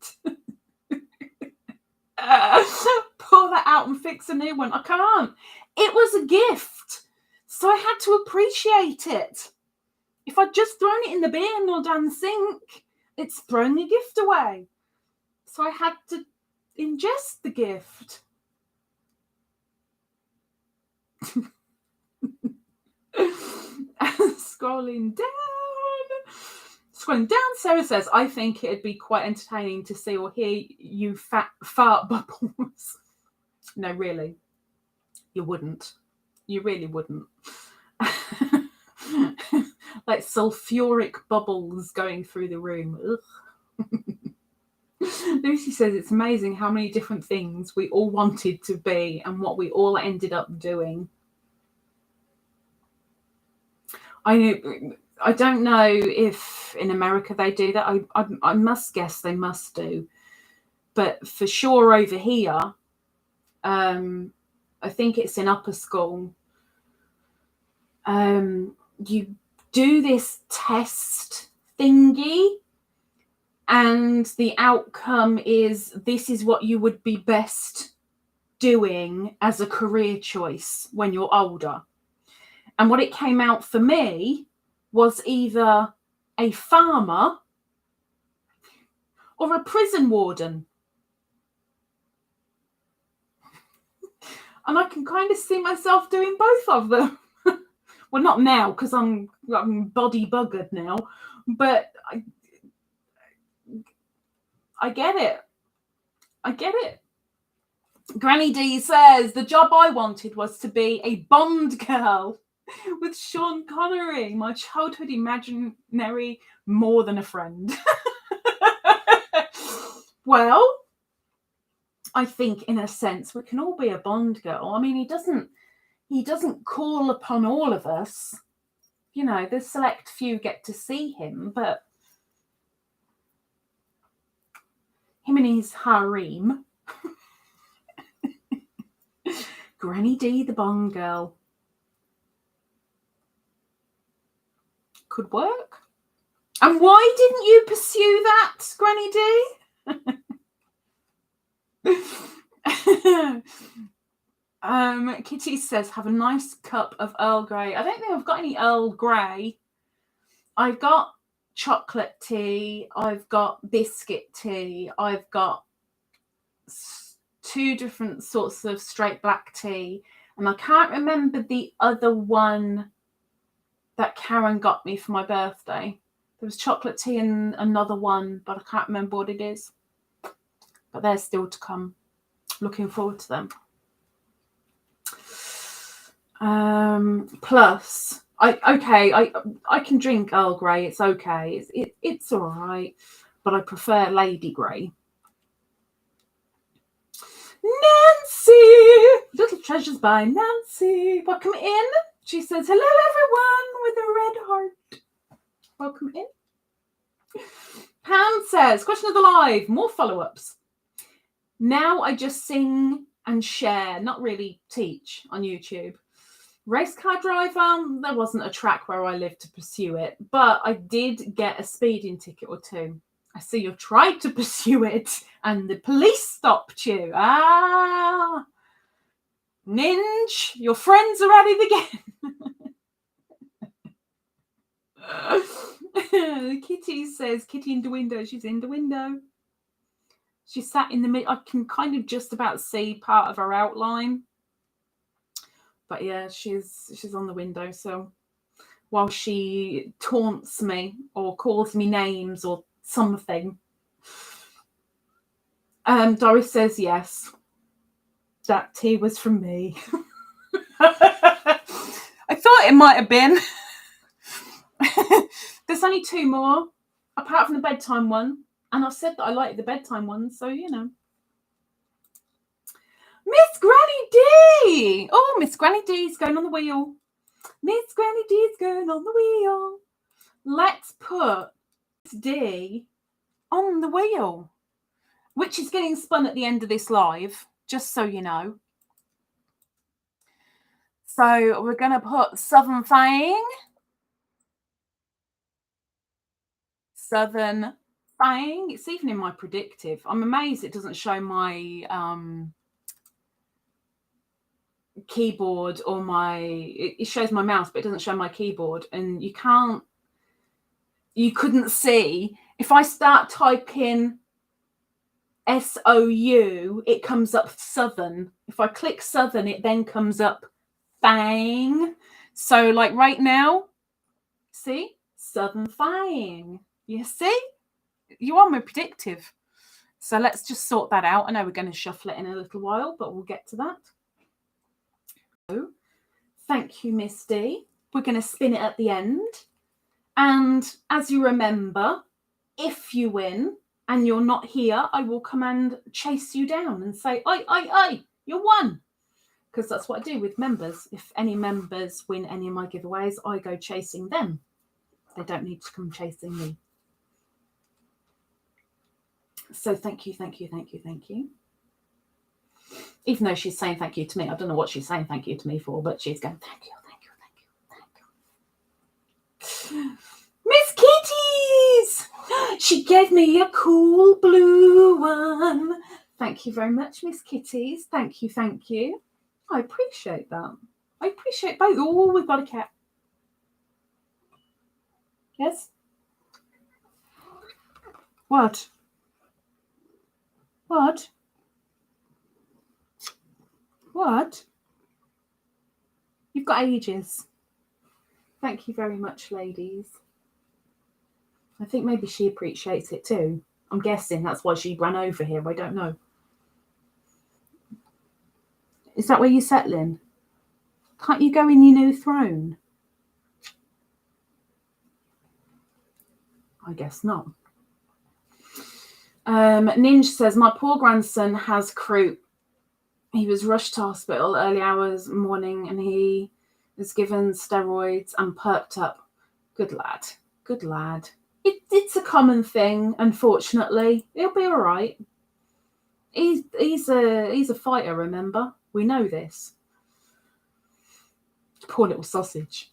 Pull that out and fix a new one. I can't. It was a gift, so I had to appreciate it. If I'd just thrown it in the bin or down the sink, it's thrown the gift away. So I had to ingest the gift. Scrolling down, Sarah says, I think it'd be quite entertaining to see or hear you fart bubbles. No, really. You wouldn't. You really wouldn't. Like sulfuric bubbles going through the room. Lucy says it's amazing how many different things we all wanted to be and what we all ended up doing. I don't know if in America they do that. I must guess they must do. But for sure over here, I think it's in upper school, you do this test thingy and the outcome is this is what you would be best doing as a career choice when you're older. And what it came out for me was either a farmer or a prison warden. And I can kind of see myself doing both of them. Well, not now, because I'm body buggered now. But I get it. I get it. Granny D says, the job I wanted was to be a Bond girl with Sean Connery, my childhood imaginary more than a friend. Well, I think in a sense we can all be a Bond girl. I mean, he doesn't call upon all of us. You know, the select few get to see him, but him and his harem. Granny D, the Bond girl. Could work. And why didn't you pursue that, Granny D? Kitty says, have a nice cup of Earl Grey. I don't think I've got any Earl Grey. I've got chocolate tea. I've got biscuit tea. I've got 2 different sorts of straight black tea. And I can't remember the other one that Karen got me for my birthday. There was chocolate tea and another one, but I can't remember what it is. But they're still to come. Looking forward to them. Plus, I can drink Earl Grey. It's okay. It's all right. But I prefer Lady Grey. Nancy! Little Treasures by Nancy. Welcome in. She says, hello, everyone, with a red heart. Welcome in. Pam says, question of the live, more follow-ups. Now I just sing and share, not really teach on YouTube. Race car driver, there wasn't a track where I lived to pursue it, but I did get a speeding ticket or 2. I see you tried to pursue it and the police stopped you. Ah, Ninj, your friends are at it again. Kitty says, Kitty in the window. She's in the window. She sat in the middle. I can kind of just about see part of her outline. But yeah, she's on the window. So while she taunts me or calls me names or something, Doris says yes. That tea was from me. I thought it might have been. There's only 2 more, apart from the bedtime one. And I've said that I like the bedtime one, so, you know, Miss Granny D. Oh, Miss Granny D's going on the wheel. Miss Granny D's going on the wheel. Let's put D on the wheel, which is getting spun at the end of this live, just so you know. So we're going to put Southern Fang. Southern Fang. It's even in my predictive. I'm amazed it doesn't show my keyboard or it shows my mouse, but it doesn't show my keyboard. And you couldn't see. If I start typing SOU, it comes up Southern. If I click Southern, it then comes up Fang. So like right now, see? Southern Fang. You see? You are more predictive. So let's just sort that out. I know we're going to shuffle it in a little while, but we'll get to that. So, thank you, Miss D. We're going to spin it at the end. And as you remember, if you win and you're not here, I will come and chase you down and say, oi, you won. Because that's what I do with members. If any members win any of my giveaways, I go chasing them. They don't need to come chasing me. So thank you. Even though she's saying thank you to me, I don't know what she's saying thank you to me for, but she's going, thank you. Miss Kitties! She gave me a cool blue one. Thank you very much, Miss Kitties. Thank you. I appreciate that. I appreciate both. Oh, we've got a cat. Yes? What? You've got ages. Thank you very much, ladies. I think maybe she appreciates it too. I'm guessing that's why she ran over here. I don't know. Is that where you're settling? Can't you go in your new throne? I guess not. Ninj says, my poor grandson has croup. He was rushed to hospital early hours morning and he was given steroids and perked up. Good lad. It's a common thing, unfortunately. He'll be all right. He's a fighter, remember? We know this. Poor little sausage.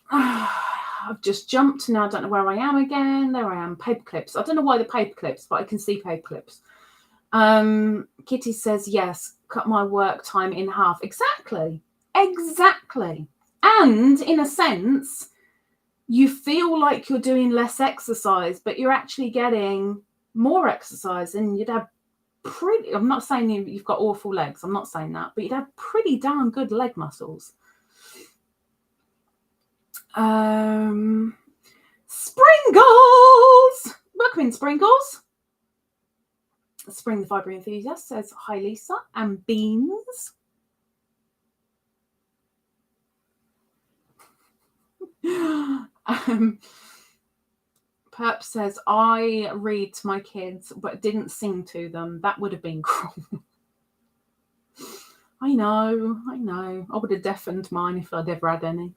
I've just jumped now. I don't know where I am again. There I am. Paper clips. I don't know why the paper clips, but I can see paper clips. Kitty says, yes, cut my work time in half. Exactly. And in a sense, you feel like you're doing less exercise, but you're actually getting more exercise and you'd have I'm not saying you've got awful legs. I'm not saying that, but you'd have pretty darn good leg muscles. Sprinkles! Welcome in, Sprinkles. Spring the Fibre Enthusiast says, hi, Lisa. And Beans. Perp says, I read to my kids, but didn't sing to them. That would have been cruel. I know. I would have deafened mine if I'd ever had any.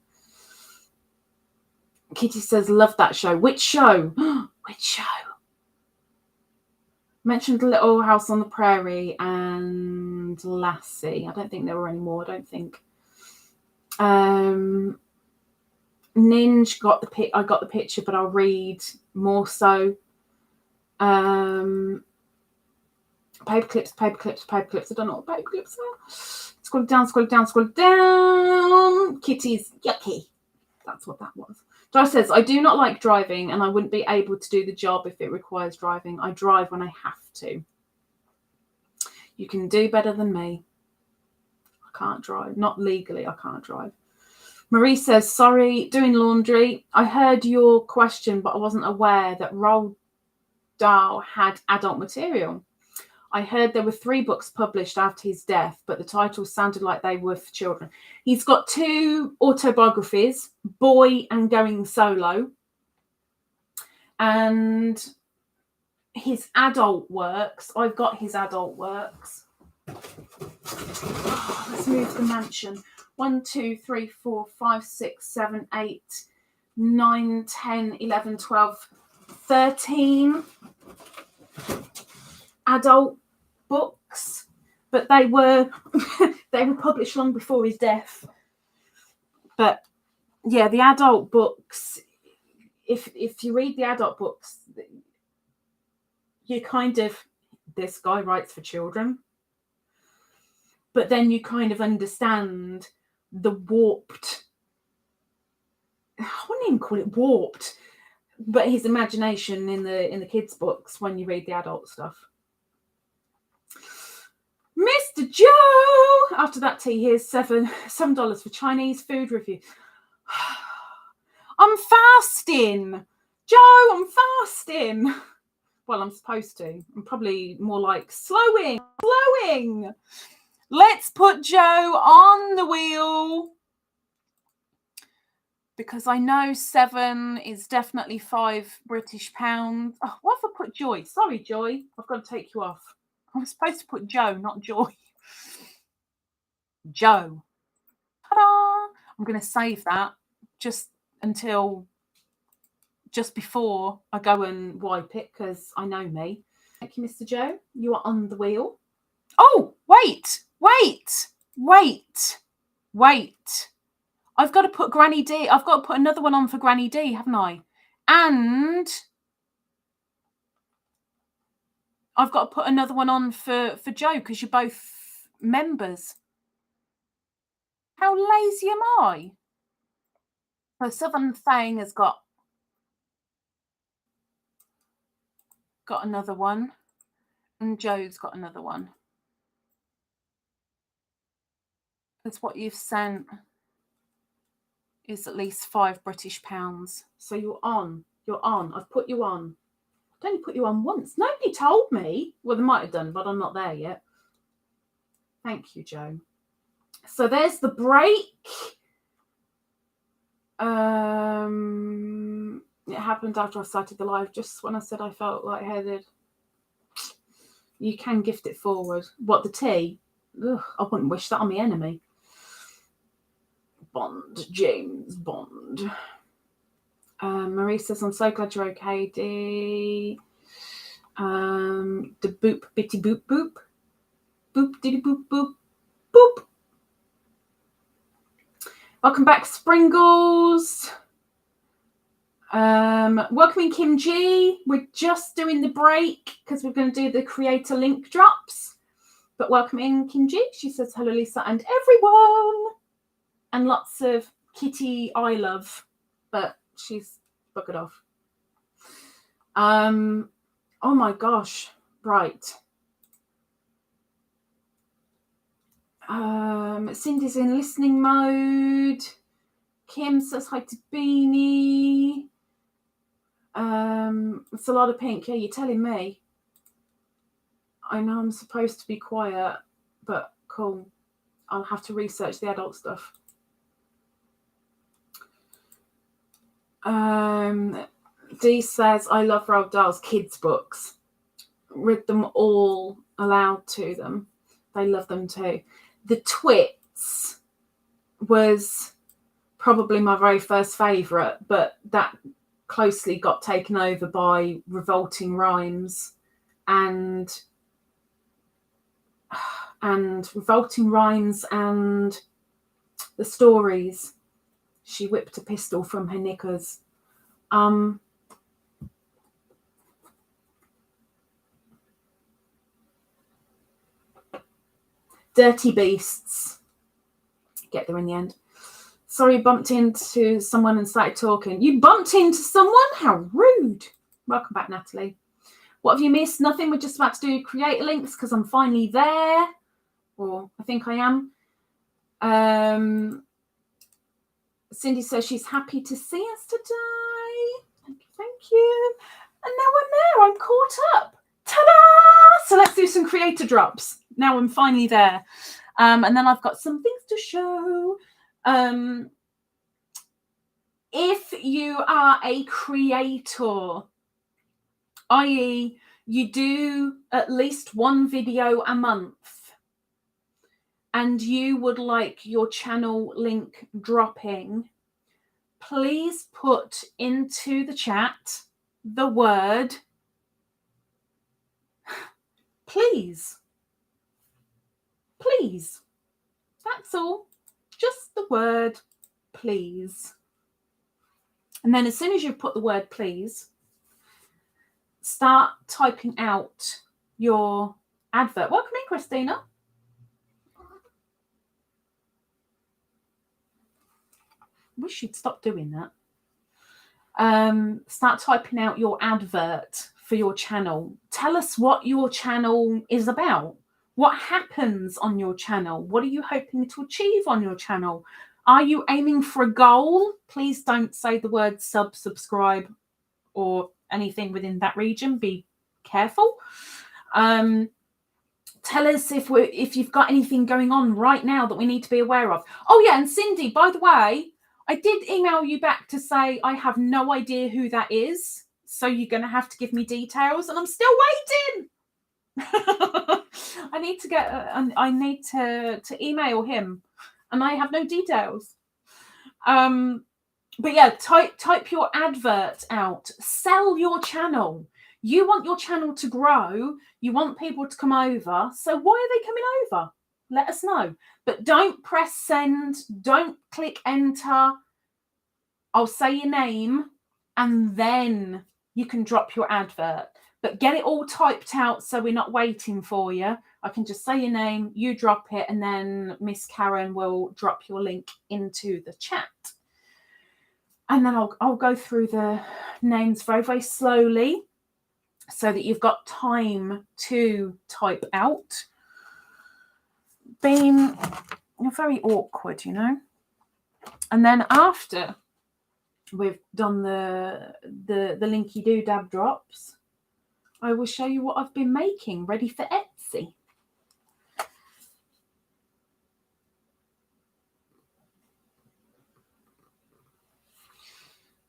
Kitty says, love that show. Which show? Which show? Mentioned Little House on the Prairie and Lassie. I don't think there were any more. I don't think. Ninj got the I got the picture, but I'll read more so. Paper clips. I don't know what paper clips are. Scroll it down. Kitty's yucky. That's what that was. Josh says, I do not like driving and I wouldn't be able to do the job if it requires driving. I drive when I have to. You can do better than me. I can't drive. Not legally, I can't drive. Marie says, sorry, doing laundry. I heard your question, but I wasn't aware that Roald Dahl had adult material. I heard there were 3 books published after his death, but the titles sounded like they were for children. He's got 2 autobiographies, Boy and Going Solo. And his adult works. I've got his adult works. Let's move the mansion. 1, 2, 3, 4, 5, 6, 7, 8, 9, 10, 11, 12, 13 adult books, but they were they were published long before his death. But yeah, the adult books, if you read the adult books, you kind of, this guy writes for children, but then you kind of understand the warped, I wouldn't even call it warped, but his imagination in the kids' books when you read the adult stuff. Mr. Joe! After that tea, here's $7 for Chinese food review. I'm fasting! Joe, I'm fasting! Well, I'm supposed to. I'm probably more like slowing. Let's put Joe on the wheel. Because I know 7 is definitely £5 British. Oh, what have I put Joy? Sorry, Joy. I've got to take you off. I was supposed to put Joe, not Joy. Joe. Ta-da! I'm going to save that just before I go and wipe it, because I know me. Thank you, Mr. Joe. You are on the wheel. Oh, wait. I've got to put Granny D. I've got to put another one on for Granny D, haven't I? And I've got to put another one on for Joe, because you're both members. How lazy am I? So Southern Thing has got another one, and Joe's got another one. That's what you've sent is at least £5 British. So you're on. I've put you on. I've only put you on once. Nobody told me. Well, they might have done, but I'm not there yet. Thank you, Joe. So there's the break. It happened after I started the live, just when I said I felt lightheaded. You can gift it forward. What, the tea? Ugh, I wouldn't wish that on my enemy. Bond, James Bond. Marie says, I'm so glad you're okay, Dee. The boop, bitty boop, boop. Boop, diddy boop, boop, boop. Welcome back, Springles. Welcoming Kim G. We're just doing the break because we're going to do the creator link drops. But welcoming Kim G. She says, hello, Lisa, and everyone. And lots of Kitty I love, but she's buggered off. Oh my gosh. Right. Cindy's in listening mode. Kim says hi to Beany. It's a lot of pink. Yeah, you're telling me. I know I'm supposed to be quiet, but cool. I'll have to research the adult stuff. Dee says, I love Roald Dahl's kids' books. Read them all aloud to them. They love them too. The Twits was probably my very first favourite, but that closely got taken over by Revolting Rhymes and Revolting Rhymes and the stories. She whipped a pistol from her knickers. Dirty Beasts. Get there in the end. Sorry, bumped into someone and started talking. You bumped into someone? How rude. Welcome back, Natalie. What have you missed? Nothing. We're just about to do creator links because I'm finally there. Or I think I am. Cindy says she's happy to see us today. Thank you. And now I'm there. I'm caught up. Ta-da! So let's do some creator drops. Now I'm finally there. And then I've got some things to show. If you are a creator, i.e. you do at least one video a month and you would like your channel link dropping, please put into the chat the word please. Please. That's all. Just the word please. And then as soon as you've put the word please, start typing out your advert. Welcome in, Christina. Wish you'd stop doing that. Start typing out your advert for your channel. Tell us what your channel is about. What happens on your channel? What are you hoping to achieve on your channel? Are you aiming for a goal? Please don't say the word subscribe, or anything within that region. Be careful. Tell us if you've got anything going on right now that we need to be aware of. Oh yeah, and Cindy, by the way, I did email you back to say I have no idea who that is, so you're going to have to give me details, and I'm still waiting. I need to get. I need to email him, and I have no details. But yeah, type your advert out. Sell your channel. You want your channel to grow. You want people to come over. So why are they coming over? Let us know. But don't press send. Don't click enter. I'll say your name and then you can drop your advert. But get it all typed out so we're not waiting for you. I can just say your name, you drop it, and then Miss Karen will drop your link into the chat. And then I'll go through the names very, very slowly so that you've got time to type out. You're very awkward, you know. And then after we've done the linky doodab drops, I will show you what I've been making ready for Etsy.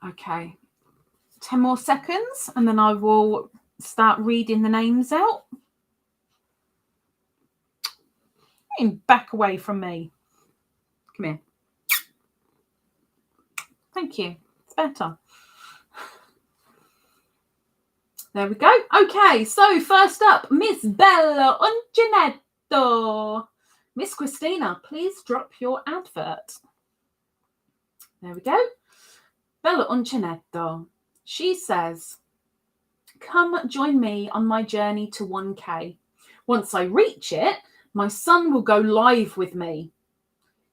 Okay, 10 more seconds and then I will start reading the names out. Back away from me. Come here. Thank you. It's better. There we go. Okay, so first up, Miss BellaUncinetto. Miss Christina, please drop your advert. There we go. BellaUncinetto. She says, come join me on my journey to 1K. Once I reach it, my son will go live with me.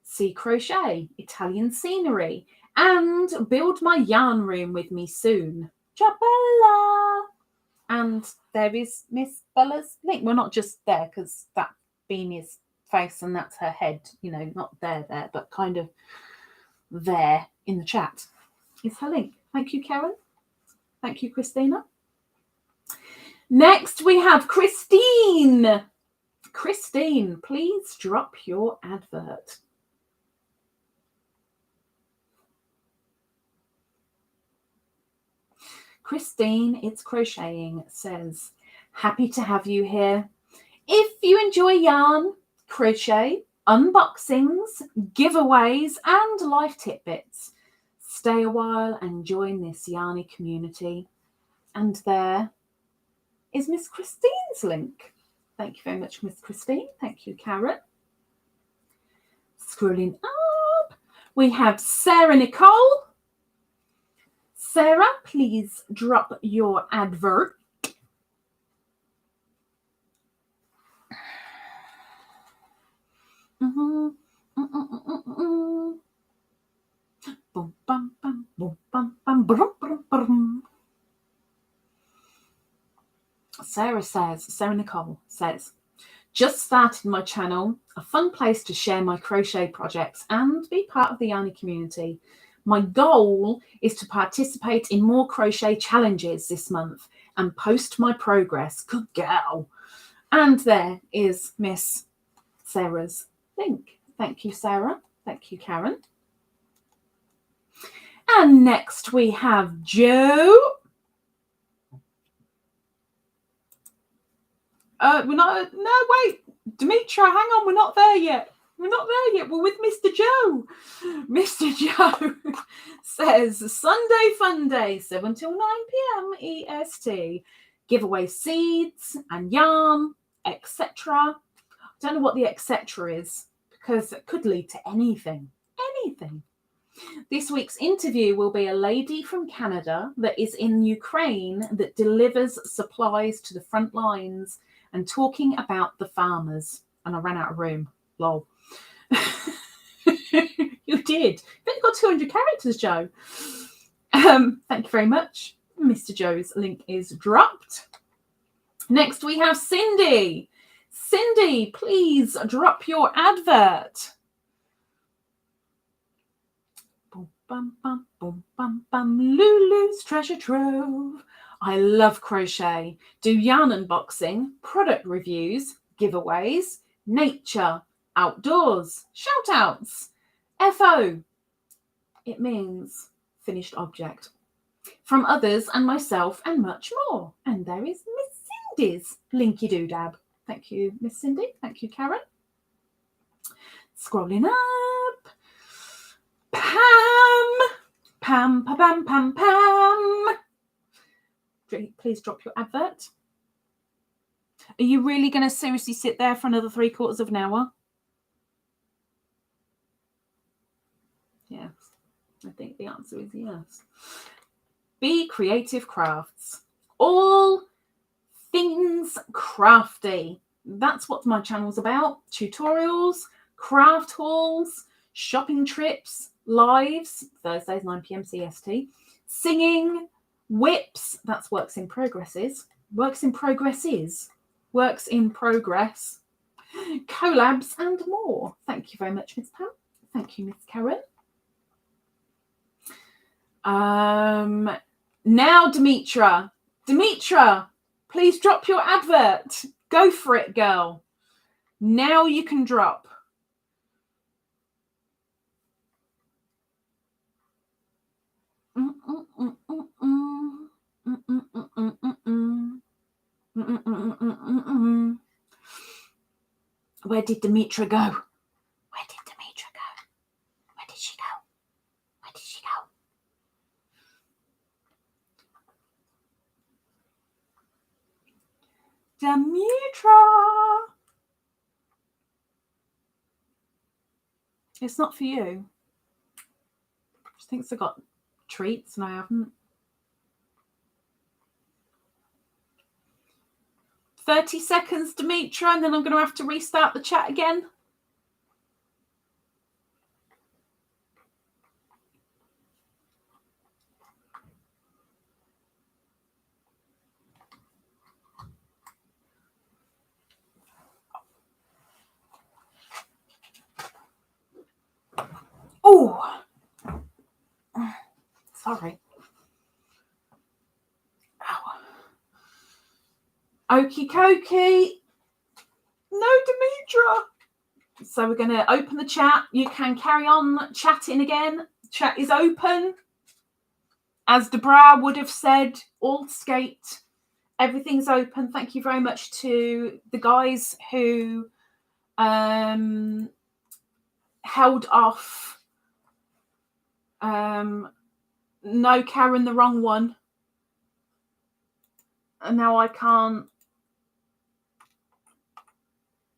See crochet, Italian scenery, and build my yarn room with me soon. Bella. And there is Miss Bella's link. Well, not just there, because that Beany's face and that's her head, you know, not there, but kind of there in the chat is her link. Thank you, Karen. Thank you, Christina. Next, we have Christine. Christine, please drop your advert. Christine, it's crocheting, says, happy to have you here. If you enjoy yarn, crochet, unboxings, giveaways, and life tidbits, stay a while and join this yarny community. And there is Miss Christine's link. Thank you very much, Miss Christine. Thank you, Karen. Scrolling up, we have Sarah Nicole. Sarah, please drop your advert. Boom, bum, bum, boom, bum, bum, brum, brum, brum. Sarah Nicole says, just started my channel, a fun place to share my crochet projects and be part of the yarny community. My goal is to participate in more crochet challenges this month and post my progress. Good girl. And there is Miss Sarah's link. Thank you, Sarah. Thank you, Karen. And next we have Jo. We're not. No, wait, Demetra, hang on. We're not there yet. We're not there yet. We're with Mr. Joe. Mr. Joe says Sunday Fun Day, 7 till 9 p.m. EST. Giveaway seeds and yarn, etc. I don't know what the etc. is because it could lead to anything. Anything. This week's interview will be a lady from Canada that is in Ukraine that delivers supplies to the front lines and talking about the farmers. And I ran out of room. Lol. You did. You've only got 200 characters, Joe. Thank you very much. Mr. Joe's link is dropped. Next, we have Cindy. Cindy, please drop your advert. Boom, bum, bum, boom, bum, bum. Lulu's treasure trove. I love crochet. Do yarn unboxing, product reviews, giveaways, nature, outdoors, shout outs, FO. It means finished object. From others and myself and much more. And there is Miss Cindy's Linky Doodab. Thank you, Miss Cindy. Thank you, Karen. Scrolling up. Pam. Pam, pam, pam, pam, pam. Please drop your advert. Are you really going to seriously sit there for another 3/4 of an hour? Yes. I think the answer is yes. BeCreativecrafts. All things crafty. That's what my channel's about. Tutorials, craft hauls, shopping trips, lives, Thursdays 9 p.m. CST, singing, whips, that's works in progresses, works in progress, collabs and more. Thank you very much, Miss Pam. Thank you, Miss Karen. Now, Demetra, please drop your advert. Go for it, girl. Now you can drop. Where did Demetra go? Where did Demetra go? Where did she go? Where did she go? Demetra. It's not for you. She thinks I got treats and I haven't. 30 seconds, Demetra, and then I'm going to have to restart the chat again. Oh, sorry. Okie dokie. No, Demetra. So we're going to open the chat. You can carry on chatting again. Chat is open. As Debra would have said, all skate. Everything's open. Thank you very much to the guys who held off. No, Karen, the wrong one. And now I can't.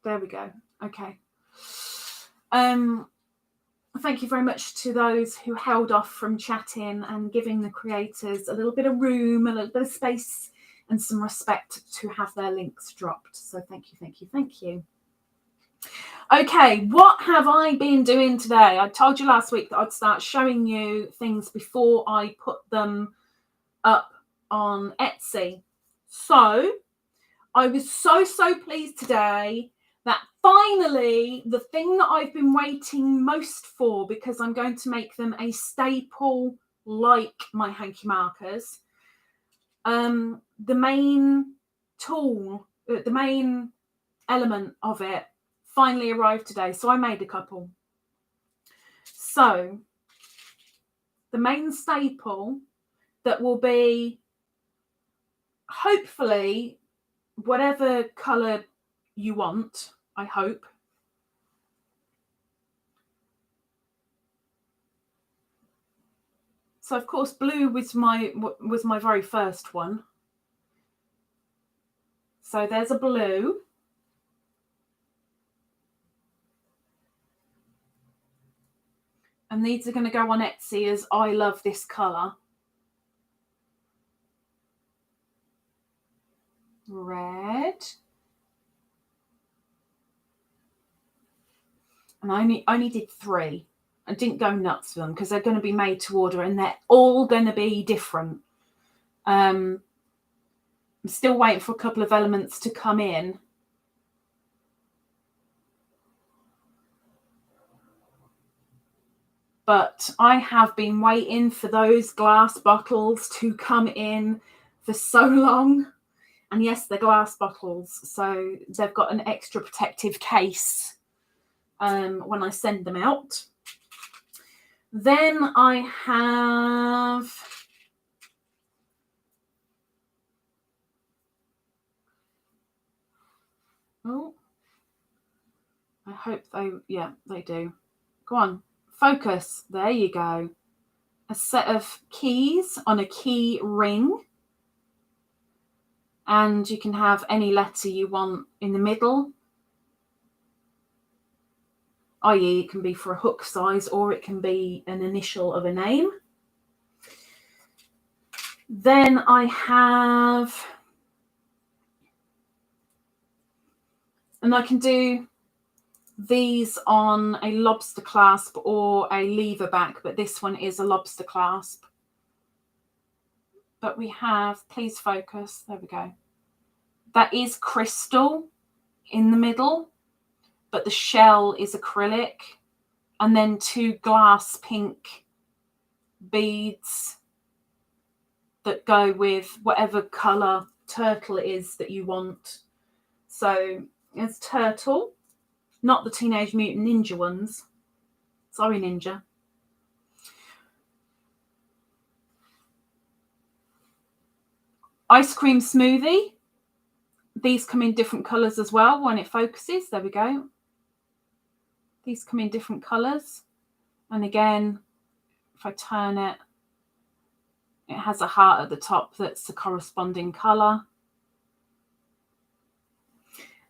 There we go. Okay. Thank you very much to those who held off from chatting and giving the creators a little bit of room, a little bit of space and some respect to have their links dropped. So thank you, thank you, thank you. Okay, what have I been doing today? I told you last week that I'd start showing you things before I put them up on Etsy. So I was so pleased today that finally the thing that I've been waiting most for, because I'm going to make them a staple like my hanky markers, the main tool, the main element of it finally arrived today. So I made a couple. So the main staple that will be hopefully whatever colour you want, I hope. So of course blue was my very first one. So there's a blue. And these are going to go on Etsy as I love this colour. Red. And I only did 3. I didn't go nuts with them because they're going to be made to order and they're all going to be different. I'm still waiting for a couple of elements to come in. But I have been waiting for those glass bottles to come in for so long. And yes, they're glass bottles, so they've got an extra protective case when I send them out. Then I have I hope they do. Go on, focus. There you go. A set of keys on a key ring. And you can have any letter you want in the middle. I.e. it can be for a hook size or it can be an initial of a name. Then I have, and I can do these on a lobster clasp or a lever back, but this one is a lobster clasp. But we have, please focus, there we go. That is crystal in the middle, but the shell is acrylic. And then 2 glass pink beads that go with whatever colour turtle it is that you want. So it's turtle, not the Teenage Mutant Ninja ones. Sorry, Ninja. Ice cream smoothie. These come in different colours as well when it focuses. There we go. These come in different colours. And again, if I turn it, it has a heart at the top that's the corresponding colour.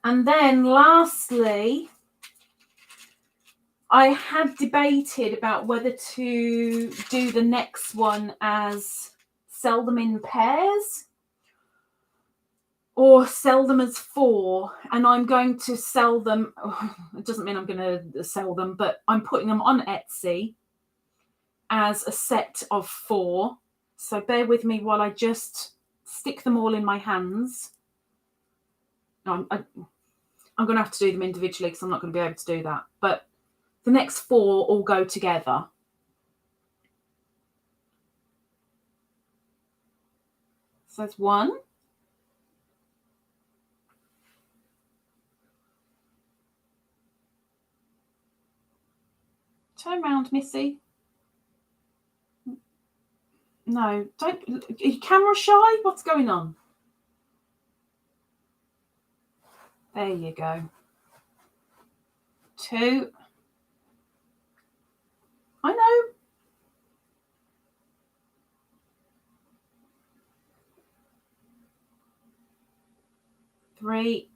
And then lastly, I had debated about whether to do the next one as sell them in pairs or sell them as 4. And I'm going to sell them. It doesn't mean I'm going to sell them, but I'm putting them on Etsy as a set of 4. So bear with me while I just stick them all in my hands. I'm going to have to do them individually because I'm not going to be able to do that. But the next 4 all go together. So there's 1. Turn around, Missy. No, don't. Are you camera shy? What's going on? There you go. 2. I know. 3.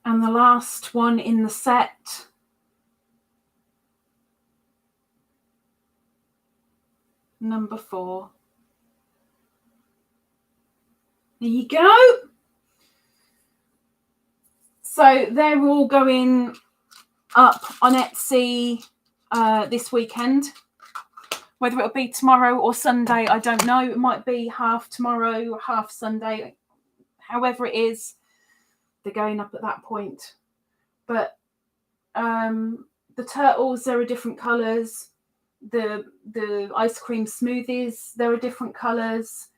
And the last one in the set. Number 4. There you go. So they're all going up on Etsy this weekend. Whether it'll be tomorrow or Sunday, I don't know. It might be half tomorrow, half Sunday. However it is, they're going up at that point. But the turtles, there are different colours. The ice cream smoothies, there are different colours.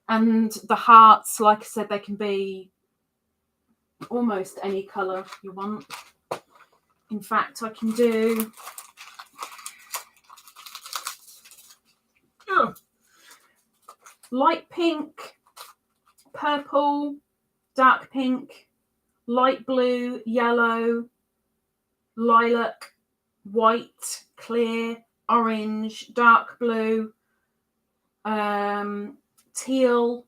And the hearts, like I said, they can be almost any colour you want. In fact, I can do... light pink, purple, dark pink, light blue, yellow, lilac, white, clear, orange, dark blue, teal,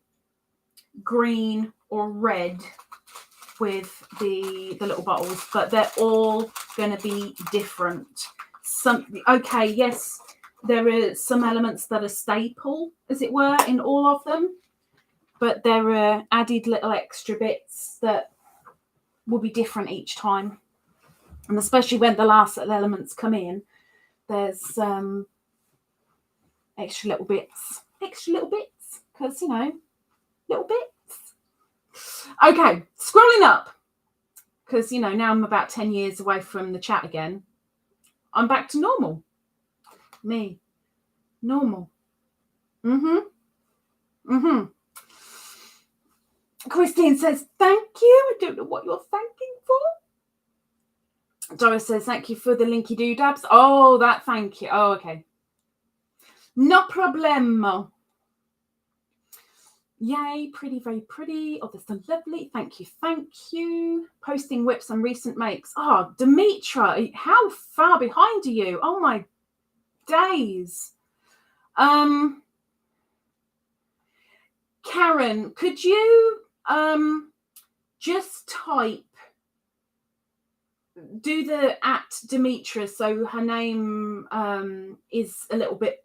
green or red with the little bottles, but they're all going to be different. Okay, yes, there are some elements that are staple, as it were, in all of them, but there are added little extra bits that will be different each time. And especially when the last little elements come in, there's extra little bits, because, you know, little bits. Okay, scrolling up, because, you know, now I'm about 10 years away from the chat again. I'm back to normal. Me. Normal. Christine says, thank you. I don't know what you're thanking for. Doris says, thank you for the linky doodabs. Oh, that thank you. Oh, okay. No problemo. Yay, pretty, very pretty. Oh, that's so lovely. Thank you, thank you. Posting whips and recent makes. Oh, Demetra, how far behind are you? Oh my days. Karen, could you just type, do the @Demetra so her name is a little bit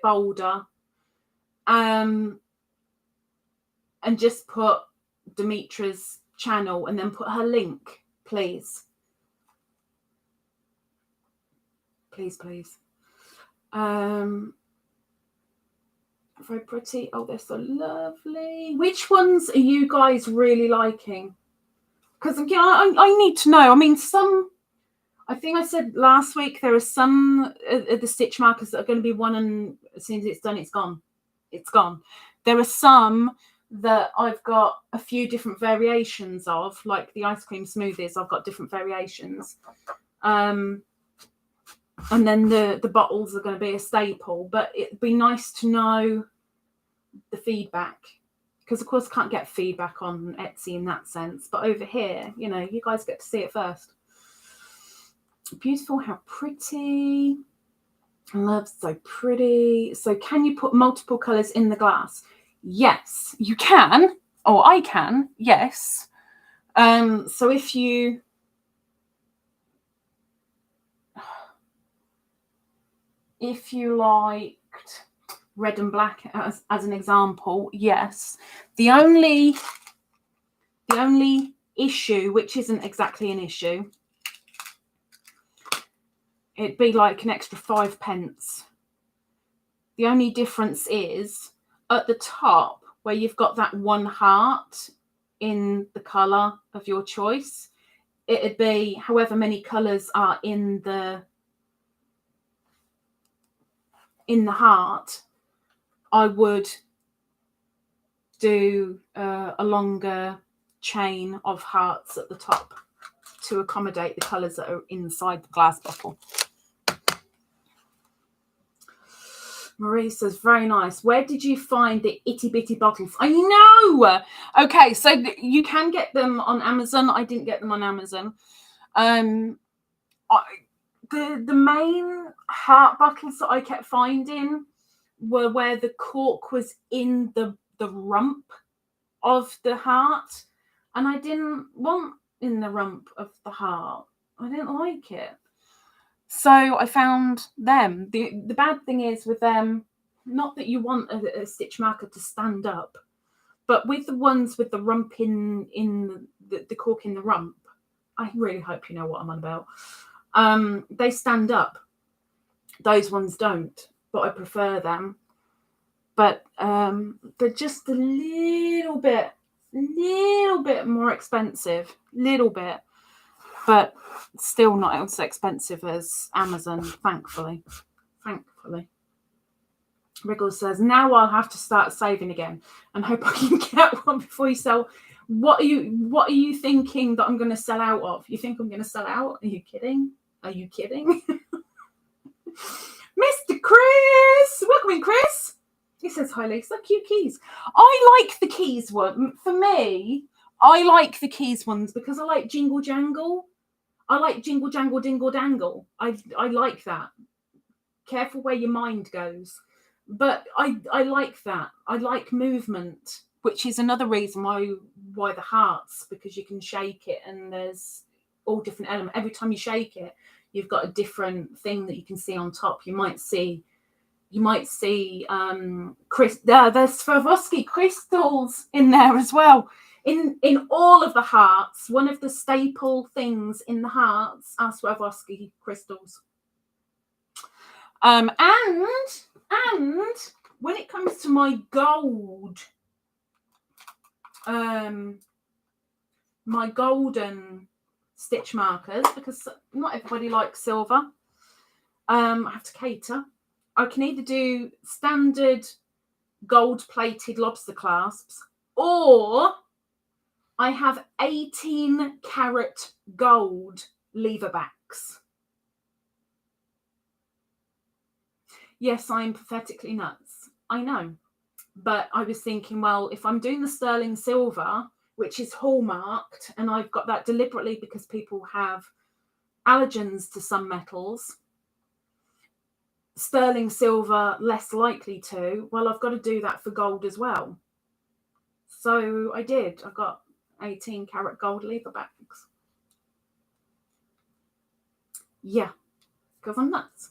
bolder, and just put Demetra's channel and then put her link, please. Please. Very pretty. Oh, they're so lovely. Which ones are you guys really liking? Because, you know, I need to know. I mean, some, I think I said last week, there are some of the stitch markers that are going to be one, and as soon as it's done, it's gone. It's gone. There are some that I've got a few different variations of, like the ice cream smoothies. I've got different variations. And then the bottles are going to be a staple, but it'd be nice to know the feedback, because of course I can't get feedback on Etsy in that sense, but over here, you know, you guys get to see it first. Beautiful, how pretty. I love, so pretty. So can you put multiple colors in the glass? Yes, you can, or I can, yes. So if you liked red and black as an example, yes. The only issue, which isn't exactly an issue, it'd be like an extra 5 pence. The only difference is at the top where you've got that one heart in the colour of your choice, it'd be however many colours are in the heart. I would do a longer chain of hearts at the top to accommodate the colours that are inside the glass bottle. Marie says, very nice. Where did you find the itty bitty bottles? I know. Okay, so you can get them on Amazon. I didn't get them on Amazon. The main heart bottles that I kept finding were where the cork was in the rump of the heart, and I didn't want in the rump of the heart. I didn't like it. So I found them. The bad thing is with them, not that you want a stitch marker to stand up, but with the ones with the rump in the cork in the rump, I really hope you know what I'm on about. They stand up. Those ones don't, but I prefer them. But they're just a little bit more expensive, little bit, but still not as expensive as Amazon, thankfully. Riggles says, now I'll have to start saving again and hope I can get one before you sell. What are you thinking that I'm going to sell out of? You think I'm going to sell out? Are you kidding? Mr. Chris, welcome in, Chris. He says, hi, Lisa. Cute keys. I like the keys one. For me, I like the keys ones because I like jingle jangle. I like jingle jangle dingle dangle. I like that. Careful where your mind goes. But I like that. I like movement, which is another reason why the hearts, because you can shake it and there's all different elements. Every time you shake it, you've got a different thing that you can see on top. You might see there's Swarovski crystals in there as well. In all of the hearts, one of the staple things in the hearts are Swarovski crystals. And when it comes to my gold, my golden stitch markers, because not everybody likes silver, I have to cater. I can either do standard gold-plated lobster clasps, or I have 18 karat gold lever backs. Yes, I'm pathetically nuts. I know. But I was thinking, well, if I'm doing the sterling silver, which is hallmarked, and I've got that deliberately because people have allergens to some metals, sterling silver less likely to, well, I've got to do that for gold as well. So I did. I got 18 karat gold lever backs. Yeah, because I'm nuts.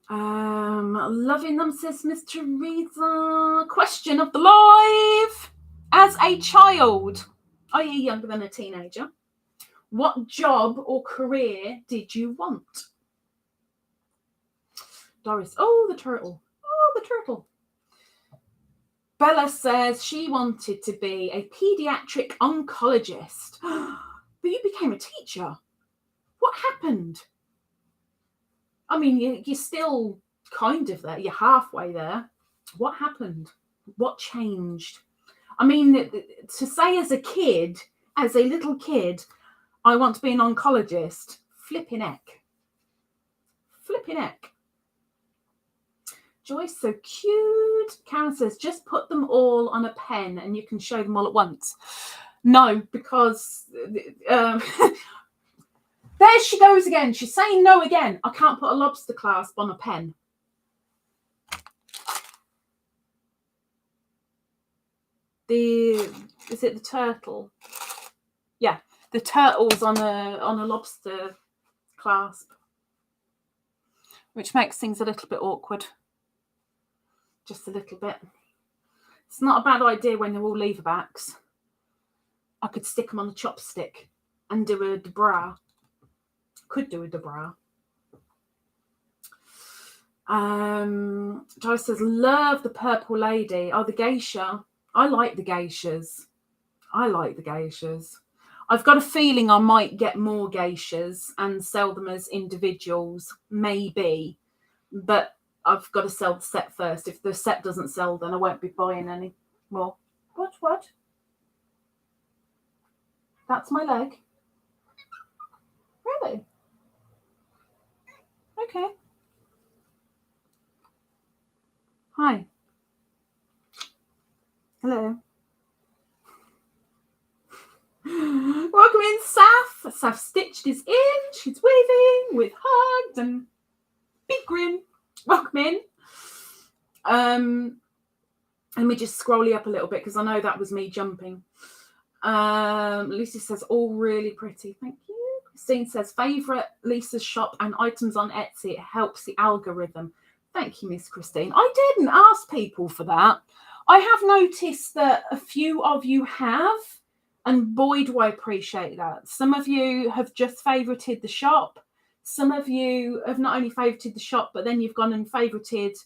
Loving them, says Miss Teresa. Question of the live. As a child, i.e. younger than a teenager, what job or career did you want? Doris, oh, the turtle. Oh, the turtle. Bella says she wanted to be a pediatric oncologist. But you became a teacher. What happened? I mean, you're still kind of there. You're halfway there. What happened? What changed? I mean, to say as a little kid, I want to be an oncologist, flipping heck. Flipping heck. Joyce, so cute. Karen says, just put them all on a pen and you can show them all at once. No, because there she goes again. She's saying no again. I can't put a lobster clasp on a pen. Is it the turtle? Yeah, the turtle's on a lobster clasp, which makes things a little bit awkward. Just a little bit. It's not a bad idea when they're all lever backs. I could stick them on a chopstick and do a bra. Could do a bra. Joyce says, love the purple lady. Oh, the geisha. I like the geishas. I've got a feeling I might get more geishas and sell them as individuals, maybe. But I've got to sell the set first. If the set doesn't sell, then I won't be buying any more. What? That's my leg. Really? Okay. Hi. Hello. Welcome in, Saf. SaphStitched is in. She's waving with hugs and big grin. Welcome in. Let me just scroll you up a little bit because I know that was me jumping. Lucy says, all really pretty. Thank you. Christine says, favourite Lisa's shop and items on Etsy. It helps the algorithm. Thank you, Miss Christine. I didn't ask people for that. I have noticed that a few of you have, and boy, do I appreciate that. Some of you have just favorited the shop. Some of you have not only favorited the shop, but then you've gone and favorited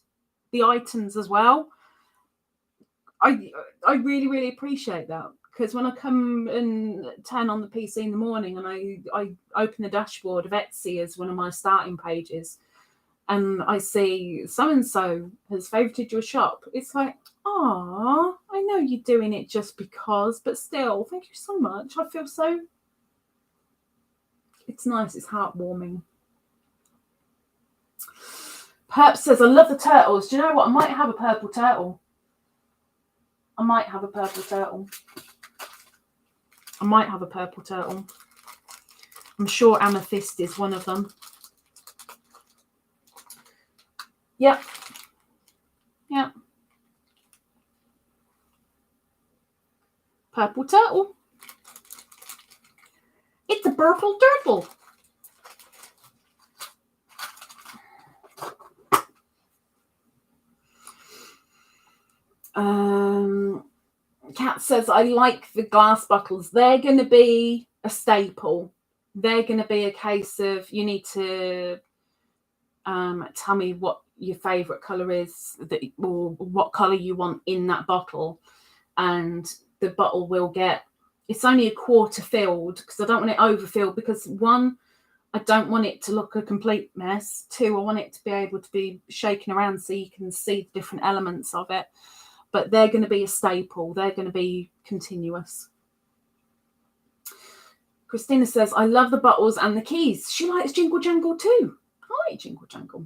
the items as well. I really, really appreciate that, because when I come and turn on the PC in the morning and I open the dashboard of Etsy as one of my starting pages, and I see so-and-so has favorited your shop, it's like, oh, I know you're doing it just because, but still, thank you so much. I feel so... It's nice. It's heartwarming. Purp says, I love the turtles. Do you know what? I might have a purple turtle. I might have a purple turtle. I might have a purple turtle. I'm sure amethyst is one of them. Yep. Yep. Purple turtle. It's a purple turtle. Kat says, I like the glass bottles. They're going to be a staple. They're going to be a case of you need to tell me what your favourite colour is, or what colour you want in that bottle. And the bottle will get, it's only a quarter filled because I don't want it overfilled, because one, I don't want it to look a complete mess. Two, I want it to be able to be shaken around so you can see the different elements of it. But they're going to be a staple. They're going to be continuous. Christina says, I love the bottles and the keys. She likes Jingle Jangle too. I like Jingle Jangle.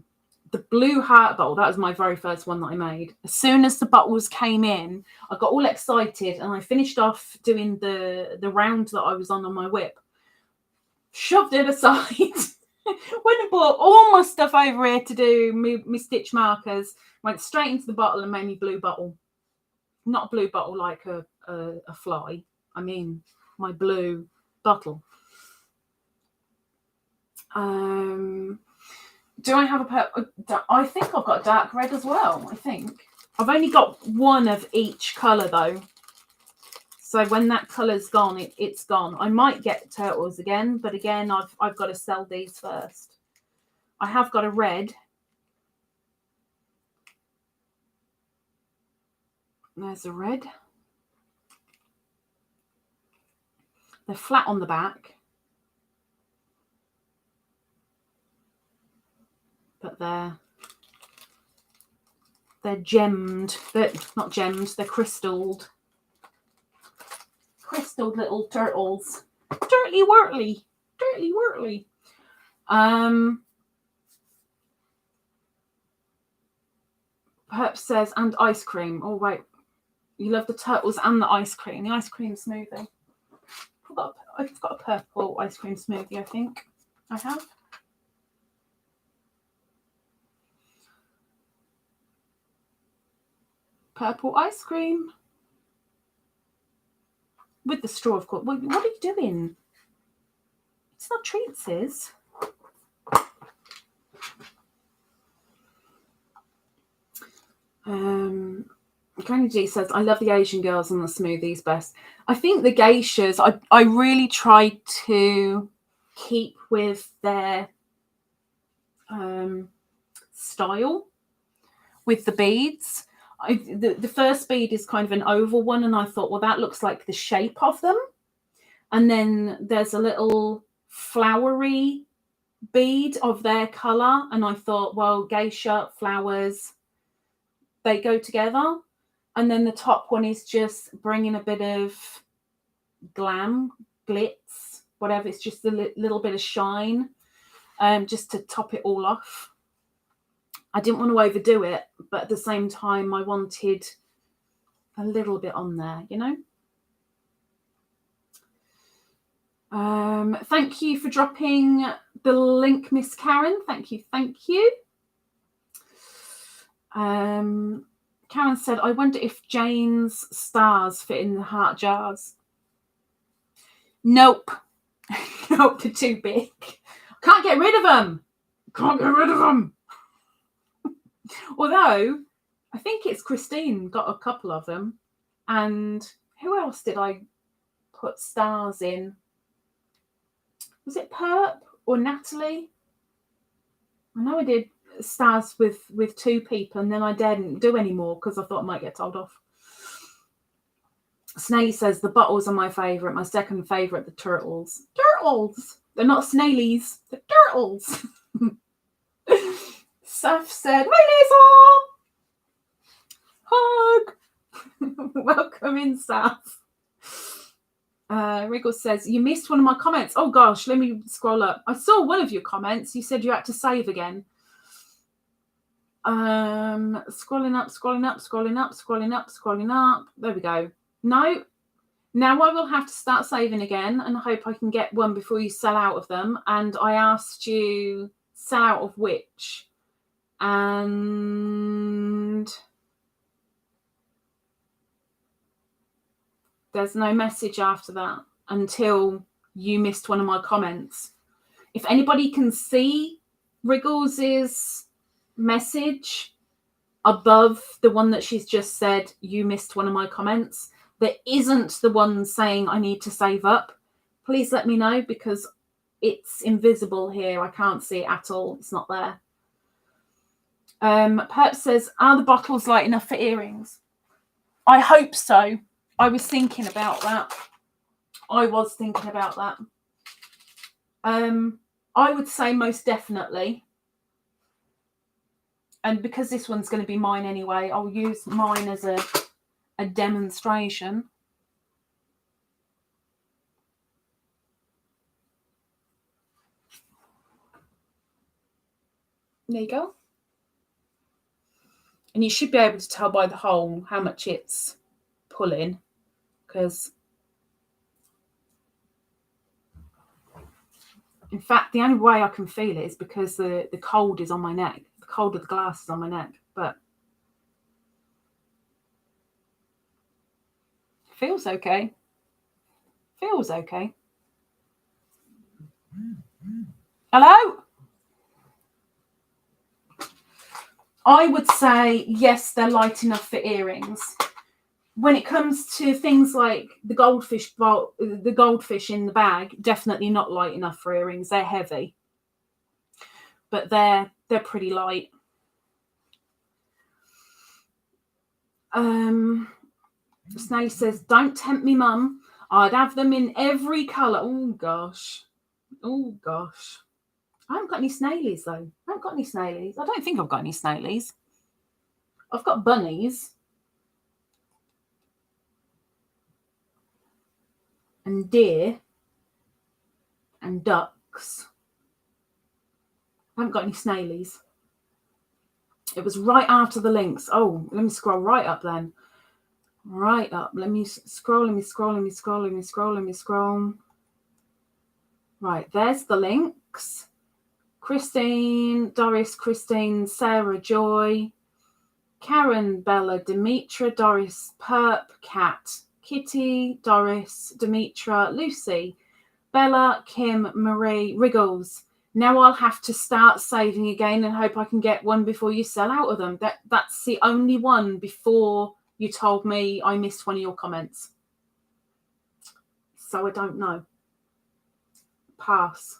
The blue heart bottle, that was my very first one that I made. As soon as the bottles came in, I got all excited and I finished off doing the round that I was on my whip. Shoved it aside. Went and bought all my stuff over here to do my stitch markers. Went straight into the bottle and made me blue bottle. Not a blue bottle like a fly. I mean, my blue bottle. Do I have a purple? I think I've got a dark red as well. I think I've only got one of each colour though. So when that colour's gone, it's gone. I might get turtles again, but again, I've got to sell these first. I have got a red. There's a red. They're flat on the back, but they're gemmed. They're not gemmed. They're crystalled. Crystalled little turtles. Dirty wurtly. Dirty wurtly. Purp says, and ice cream. Oh, wait. You love the turtles and the ice cream. The ice cream smoothie. I've got a purple ice cream smoothie, I think. I have. Purple ice cream. With the straw, of course. What are you doing? It's not treats, is. Granny G says, I love the Asian girls and the smoothies best. I think the geishas, I really tried to keep with their style with the beads. The first bead is kind of an oval one, and I thought, well, that looks like the shape of them. And then there's a little flowery bead of their colour, and I thought, well, geisha, flowers, they go together. And then the top one is just bringing a bit of glam, glitz, whatever. It's just a little bit of shine, just to top it all off. I didn't want to overdo it, but at the same time, I wanted a little bit on there, you know? Thank you for dropping the link, Miss Karen. Thank you. Thank you. Karen said, I wonder if Jane's stars fit in the heart jars. Nope. Nope, they're too big. Can't get rid of them. Can't get rid of them. Although, I think it's Christine got a couple of them. And who else did I put stars in? Was it Purp or Natalie? I know I did stars with two people, and then I didn't do any more because I thought I might get told off. Snaily says, the bottles are my favourite. My second favourite, the turtles. Turtles! They're not snailies. They're turtles. Saph said, hi, Lisa! Hug! Welcome in, Saph. Riggles says, you missed one of my comments. Oh, gosh, let me scroll up. I saw one of your comments. You said you had to save again. Scrolling up, scrolling up, scrolling up, scrolling up, scrolling up. There we go. No. Now I will have to start saving again, and I hope I can get one before you sell out of them. And I asked you sell out of which, and there's no message after that until you missed one of my comments. If anybody can see Riggles' message above the one that she's just said, you missed one of my comments, that isn't the one saying I need to save up, please let me know, because it's invisible here. I can't see it at all. It's not there. Purp says, are the bottles light enough for earrings? I hope so. I was thinking about that. I would say most definitely. And because this one's going to be mine anyway, I'll use mine as a demonstration. There you go. And you should be able to tell by the hole how much it's pulling, because in fact, the only way I can feel it is because the cold is on my neck. The cold of the glass is on my neck, but feels okay. Feels okay. Hello? I would say, yes, they're light enough for earrings. When it comes to things like the goldfish in the bag, definitely not light enough for earrings. They're heavy, but they're pretty light. Snail says, don't tempt me, Mum. I'd have them in every colour. Oh, gosh. Oh, gosh. I haven't got any snailies, though. I haven't got any snailies. I don't think I've got any snailies. I've got bunnies. And deer. And ducks. I haven't got any snailies. It was right after the links. Oh, let me scroll right up then. Right up. Let me scroll. Right, there's the links. Christine, Doris, Christine, Sarah, Joy, Karen, Bella, Demetra, Doris, Purp, Kat, Kitty, Doris, Demetra, Lucy, Bella, Kim, Marie, Riggles. Now I'll have to start saving again and hope I can get one before you sell out of them. That's the only one before you told me I missed one of your comments. So I don't know. Pass.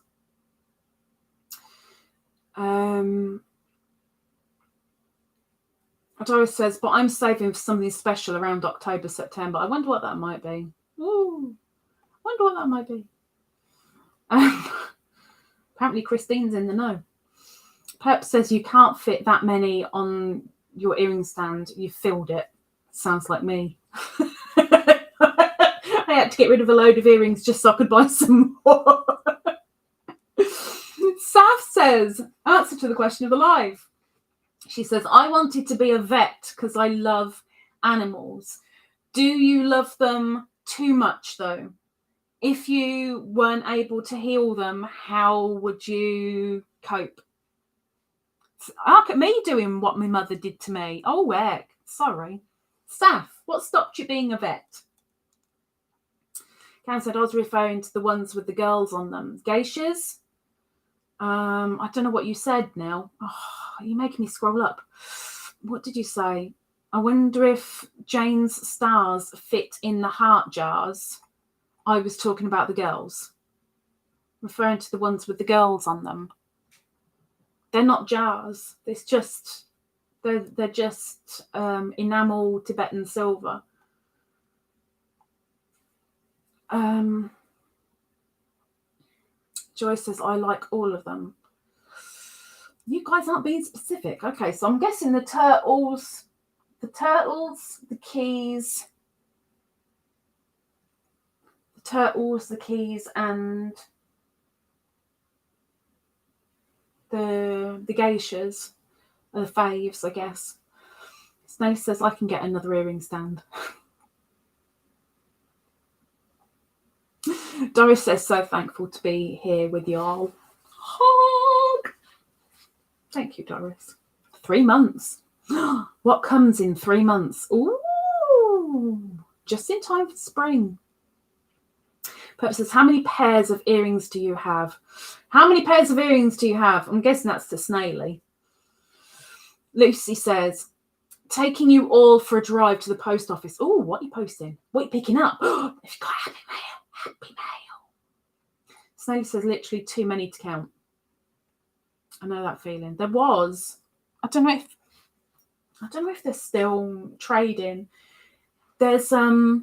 Doris says, but I'm saving for something special around October, September. I wonder what that might be. Ooh, I wonder what that might be. Apparently Christine's in the know. Purp says you can't fit that many on your earring stand. You filled it. Sounds like me. I had to get rid of a load of earrings just so I could buy some more. Saf says, answer to the question of the live. She says, I wanted to be a vet because I love animals. Do you love them too much, though? If you weren't able to heal them, how would you cope? Look at me doing what my mother did to me. Oh, heck. Sorry. Saf, what stopped you being a vet? Karen said, I was referring to the ones with the girls on them. Geishas? I don't know what you said now. Oh, you're making me scroll up. What did you say? I wonder if Jane's stars fit in the heart jars. I was talking about the girls. Referring to the ones with the girls on them. They're not jars. It's just, they're just enamel Tibetan silver. Joyce says, I like all of them. You guys aren't being specific. Okay, so I'm guessing the turtles, the keys, and the geishas. the faves, I guess. Snail says, I can get another earring stand. Doris says, so thankful to be here with y'all. Hug! Thank you, Doris. 3 months. What comes in 3 months? Ooh, just in time for spring. Purp says, how many pairs of earrings do you have? How many pairs of earrings do you have? I'm guessing that's to Snaily. Lucy says, taking you all for a drive to the post office. Oh, what are you posting? What are you picking up? Have you got happy mail? Happy mail. Snaily says, literally too many to count. I know that feeling. There was, I don't know if they're still trading. There's a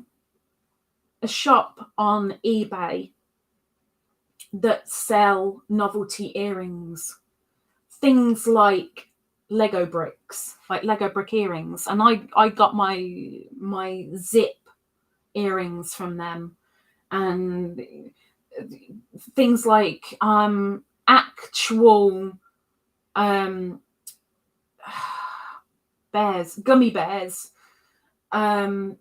shop on eBay that sell novelty earrings. Things like Lego bricks, like Lego brick earrings. And I got my zip earrings from them. And things like actual bears, gummy bears, and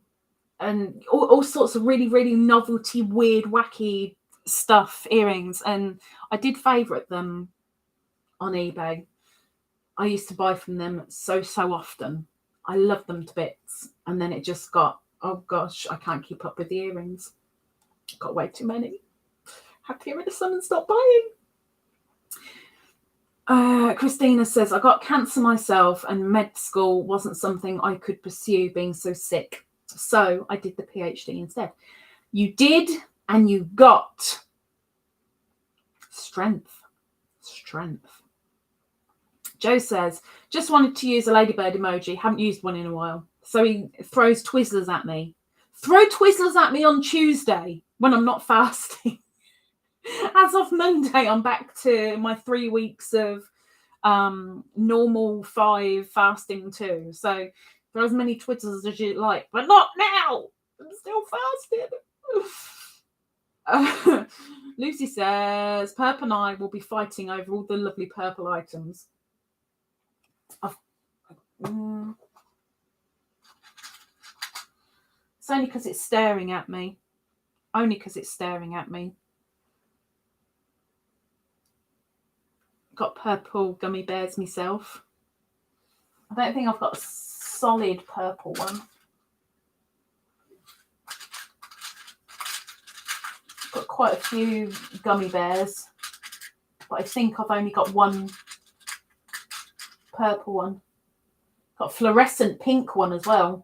all sorts of really, really novelty, weird, wacky stuff, earrings. And I did favourite them on eBay. I used to buy from them so often. I love them to bits. And then it just got, oh gosh, I can't keep up with the earrings. Got way too many. Had to get rid of some and stop buying. Christina says, I got cancer myself and med school wasn't something I could pursue being so sick. So I did the PhD instead. You did, and you got strength. Joe says, just wanted to use a ladybird emoji. Haven't used one in a while. So he throws Twizzlers at me. Throw Twizzlers at me on Tuesday when I'm not fasting. As of Monday, I'm back to my 3 weeks of normal 5 fasting 2. So throw as many Twizzlers as you like, but not now. I'm still fasting. Lucy says, Purp and I will be fighting over all the lovely purple items. It's only because it's staring at me. Got purple gummy bears myself. I don't think I've got a solid purple one. Got quite a few gummy bears, but I think I've only got one purple one. Got a fluorescent pink one as well.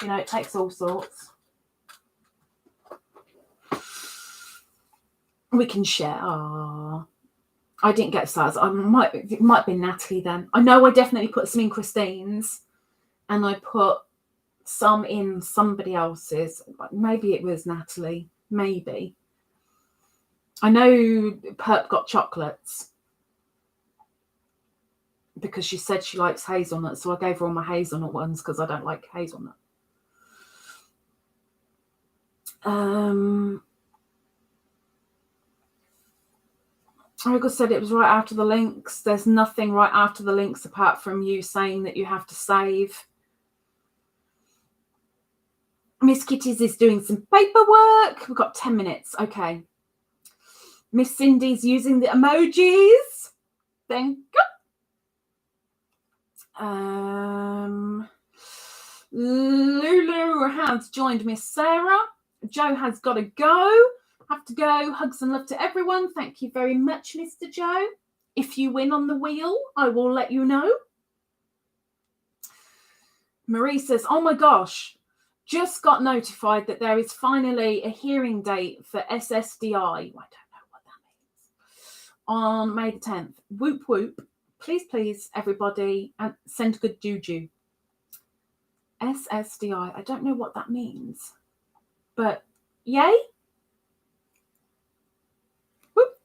You know, it takes all sorts. We can share. Oh, I didn't get size. It might be Natalie then. I know I definitely put some in Christine's, and I put some in somebody else's. Maybe it was Natalie. Maybe. I know Purp got chocolates because she said she likes hazelnut, so I gave her all my hazelnut ones because I don't like hazelnut. Riggles said it was right after the links. There's nothing right after the links apart from you saying that you have to save. Miss Kitty's is doing some paperwork. We've got 10 minutes. Okay. Miss Cindy's using the emojis. Thank you. Lulu has joined Miss Sarah. Joe has got to go. Have to go. Hugs and love to everyone. Thank you very much, Mr. Joe. If you win on the wheel, I will let you know. Marie says, oh my gosh, just got notified that there is finally a hearing date for SSDI. I don't know what that means. On May the 10th. Whoop, whoop. Please, please, everybody, and send good juju. SSDI. I don't know what that means. But yay. Whoop.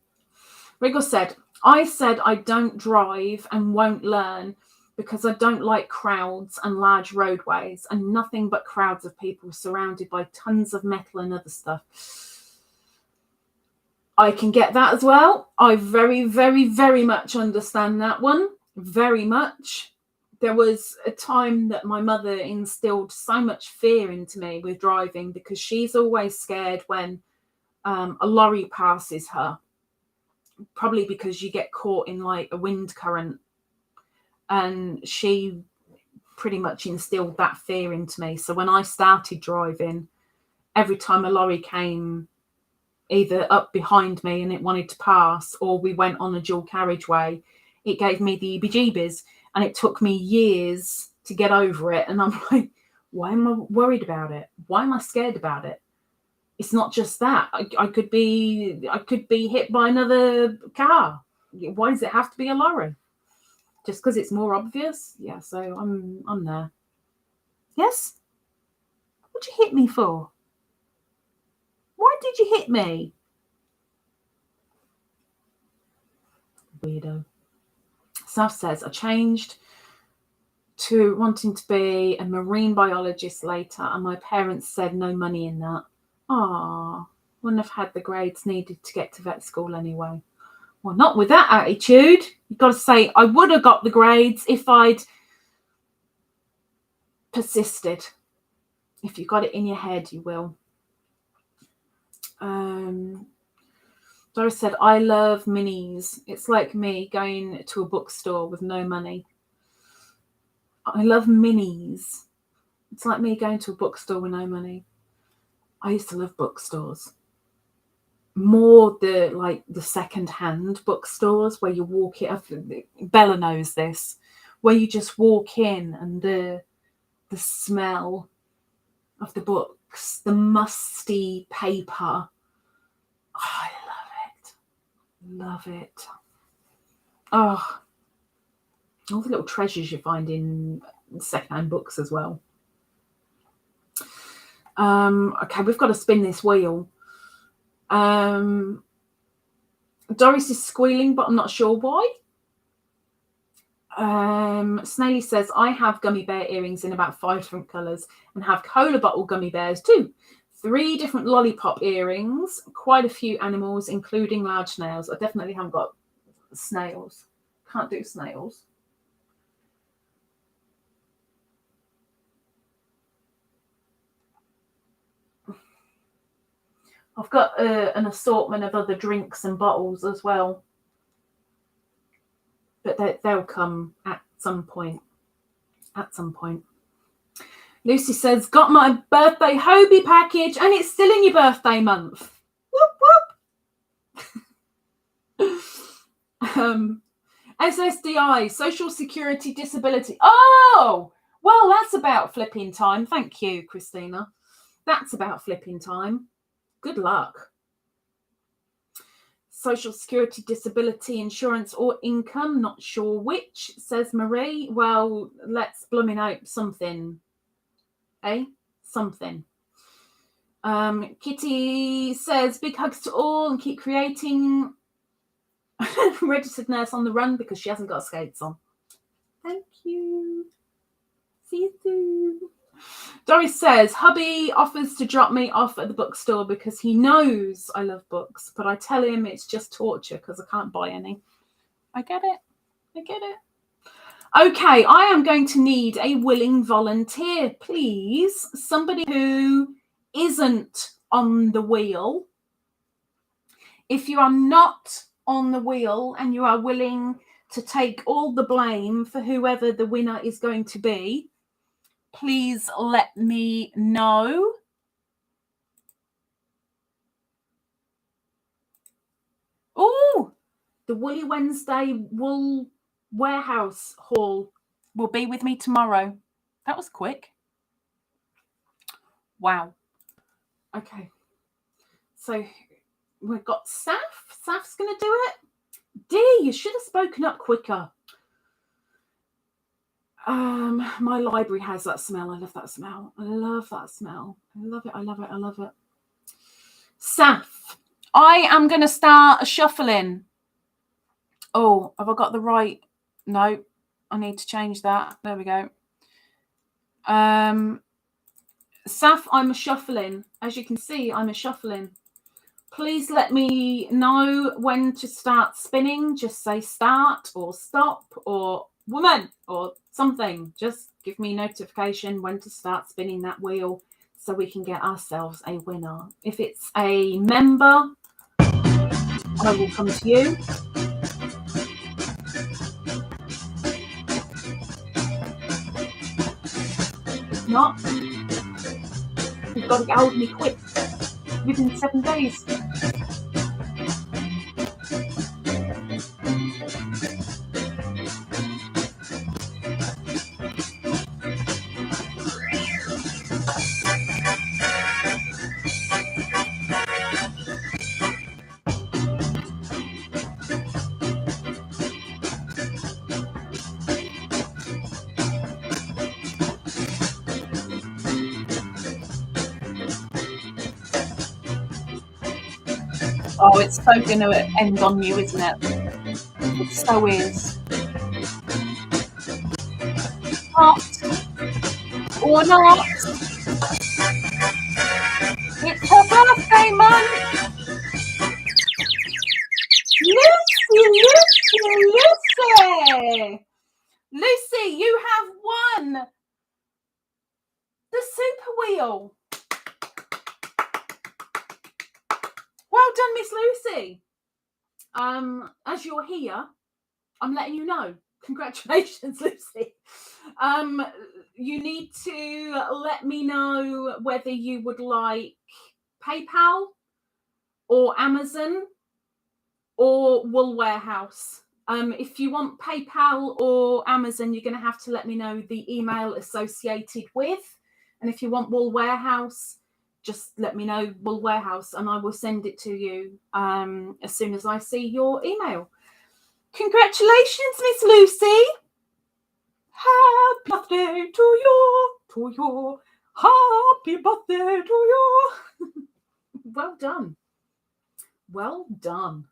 Riggles said, I said I don't drive and won't learn because I don't like crowds and large roadways and nothing but crowds of people surrounded by tons of metal and other stuff. I can get that as well. I very, very, very much understand that one. Very much. There was a time that my mother instilled so much fear into me with driving, because she's always scared when a lorry passes her, probably because you get caught in like a wind current. And she pretty much instilled that fear into me. So when I started driving, every time a lorry came either up behind me and it wanted to pass, or we went on a dual carriageway, it gave me the heebie-jeebies, and it took me years to get over it. And I'm like, why am I worried about it? Why am I scared about it? It's not just that. I could be hit by another car. Why does it have to be a lorry? Just because it's more obvious? Yeah, so I'm there. Yes? What'd you hit me for? Why did you hit me? Weirdo. Saf says, I changed to wanting to be a marine biologist later, and my parents said no money in that. Ah, wouldn't have had the grades needed to get to vet school anyway. Well, not with that attitude. You've got to say, I would have got the grades if I'd persisted. If you got it in your head, you will. Doris said, I love minis. It's like me going to a bookstore with no money. I love minis. It's like me going to a bookstore with no money. I used to love bookstores. More the second-hand bookstores where you walk it up. Bella knows this. Where you just walk in and the smell of the books, the musty paper. Oh, I love it. Oh, all the little treasures you find in second-hand books as well. Okay, we've got to spin this wheel. Doris is squealing, but I'm not sure why. Snaily says, I have gummy bear earrings in about 5 different colours and have cola bottle gummy bears too. 3 different lollipop earrings, quite a few animals, including large snails. I definitely haven't got snails. Can't do snails. I've got an assortment of other drinks and bottles as well. But they'll come at some point. Lucy says, got my birthday Hobie package and it's still in your birthday month. Whoop, whoop. SSDI, Social Security Disability. Oh, well, that's about flipping time. Thank you, Christina. That's about flipping time. Good luck. Social Security Disability Insurance or income, not sure which, says Marie. Well, let's blooming out something. Something. Kitty says, big hugs to all and keep creating. Registered nurse on the run because she hasn't got skates on. Thank you. See you soon. Doris says, hubby offers to drop me off at the bookstore because he knows I love books, but I tell him it's just torture because I can't buy any. I get it. Okay, I am going to need a willing volunteer, please. Somebody who isn't on the wheel. If you are not on the wheel and you are willing to take all the blame for whoever the winner is going to be, please let me know. Oh, the Woolly Wednesday Wool Warehouse haul will be with me tomorrow. That was quick. Wow. Okay. So we've got Saf. Saf's going to do it. Dee, you should have spoken up quicker. My library has that smell. I love that smell. I love it. Saf, I am going to start shuffling. Oh, have I got the right? No, I need to change that. There we go. Saf, I'm a shuffling. As you can see, I'm a shuffling. Please let me know when to start spinning. Just say start or stop or woman or something. Just give me notification when to start spinning that wheel so we can get ourselves a winner. If it's a member, I will come to you. If not, you've got to get hold of me quick, within 7 days. Oh, it's so going to end on you, isn't it? It so is. Hot or not, it's her birthday month. Lucy, you have won the super wheel. Well done, Miss Lucy. As you're here, I'm letting you know. Congratulations, Lucy. You need to let me know whether you would like PayPal or Amazon or Wool Warehouse. If you want PayPal or Amazon, you're going to have to let me know the email associated with. And if you want Wool Warehouse, just let me know Wool Warehouse and I will send it to you as soon as I see your email. Congratulations, Miss Lucy. Happy birthday to you. Happy birthday to you. Well done. Well done.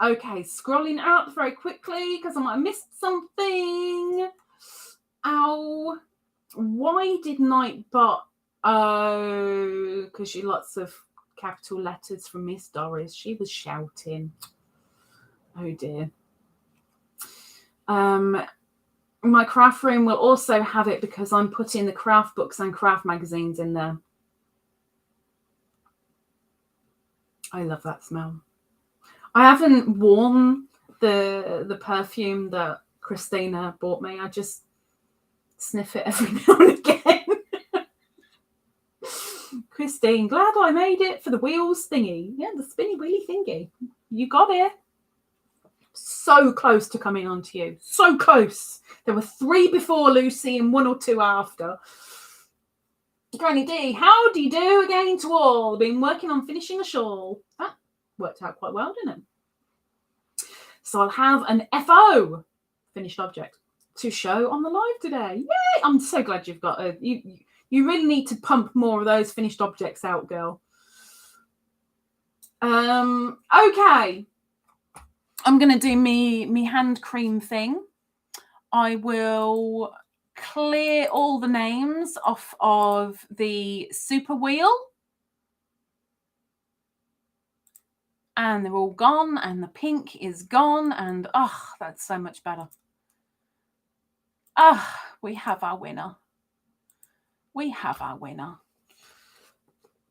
Okay, scrolling out very quickly because I might have missed something. Ow. Why did Nightbot? Oh, because she lots of capital letters from Miss Doris. She was shouting. Oh dear. My craft room will also have it because I'm putting the craft books and craft magazines in there. I love that smell. I haven't worn the perfume that Christina bought me. I just sniff it every now and again. Christine, glad I made it for the wheels thingy. Yeah, the spinny wheelie thingy. You got it. So close to coming on to you. So close. There were 3 before Lucy and 1 or 2 after. Granny D, how do you do again to all? Been working on finishing a shawl. That worked out quite well, didn't it? So I'll have an FO, finished object, to show on the live today. Yay! I'm so glad you've got a... You really need to pump more of those finished objects out, girl. Okay. I'm going to do me hand cream thing. I will clear all the names off of the super wheel. And they're all gone, and the pink is gone, and oh, that's so much better. Ah, we have our winner. We have our winner.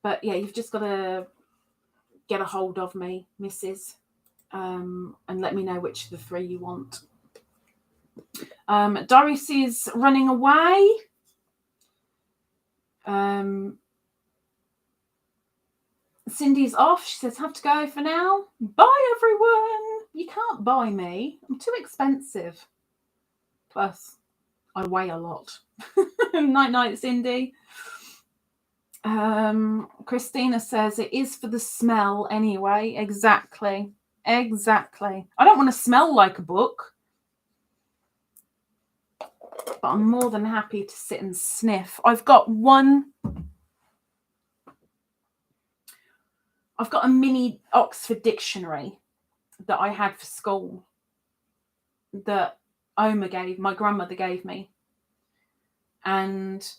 But yeah, you've just got to get a hold of me, Mrs. And let me know which of the 3 you want. Doris is running away. Cindy's off. She says, have to go for now. Bye, everyone. You can't buy me. I'm too expensive. Plus, I weigh a lot. Night, Cindy. Christina says, it is for the smell anyway. Exactly. Exactly. I don't want to smell like a book. But I'm more than happy to sit and sniff. I've got a mini Oxford dictionary that I had for school that my grandmother gave me. And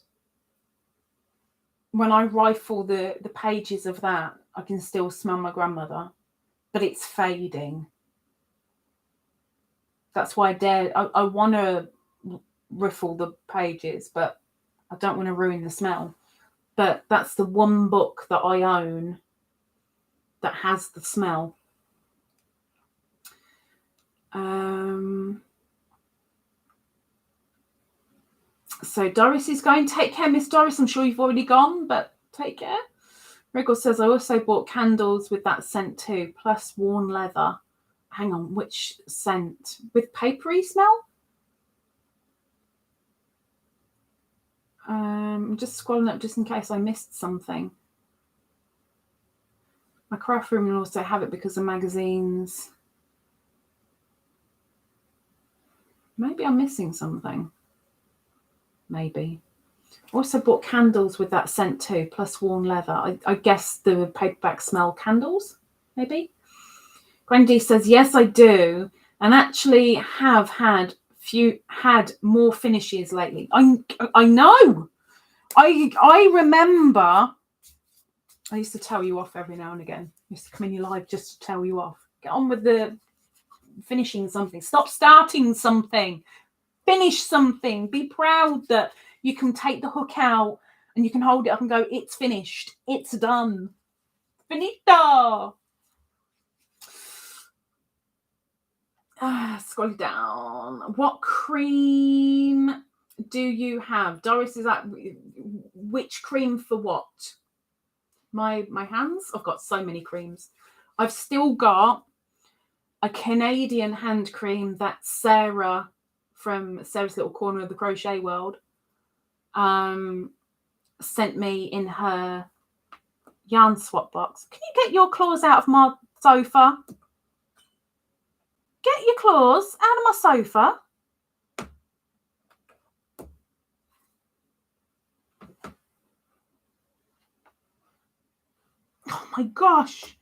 when I rifle the pages of that, I can still smell my grandmother, but it's fading. That's why I want to riffle the pages, but I don't want to ruin the smell. But that's the one book that I own that has the smell. So Doris is going. Take care, Miss Doris. I'm sure you've already gone, but take care. Riggles says, I also bought candles with that scent too, plus worn leather. Hang on, which scent? With papery smell? I'm just scrolling up just in case I missed something. My craft room will also have it because of magazines. Maybe I'm missing something. Maybe. Also bought candles with that scent too, plus worn leather. I guess the paperback smell candles, maybe. Grandy says, yes, I do. And actually have had more finishes lately. I know. I remember I used to tell you off every now and again. I used to come in your live just to tell you off. Get on with the finishing something. Stop starting something. Finish something. Be proud that you can take the hook out and you can hold it up and go, it's finished. It's done. Finito. Scroll down. What cream do you have? Doris is at which cream for what? My hands? I've got so many creams. I've still got a Canadian hand cream that Sarah from Sarah's Little Corner of the Crochet World sent me in her yarn swap box. Can you get your claws out of my sofa? Get your claws out of my sofa. Oh my gosh.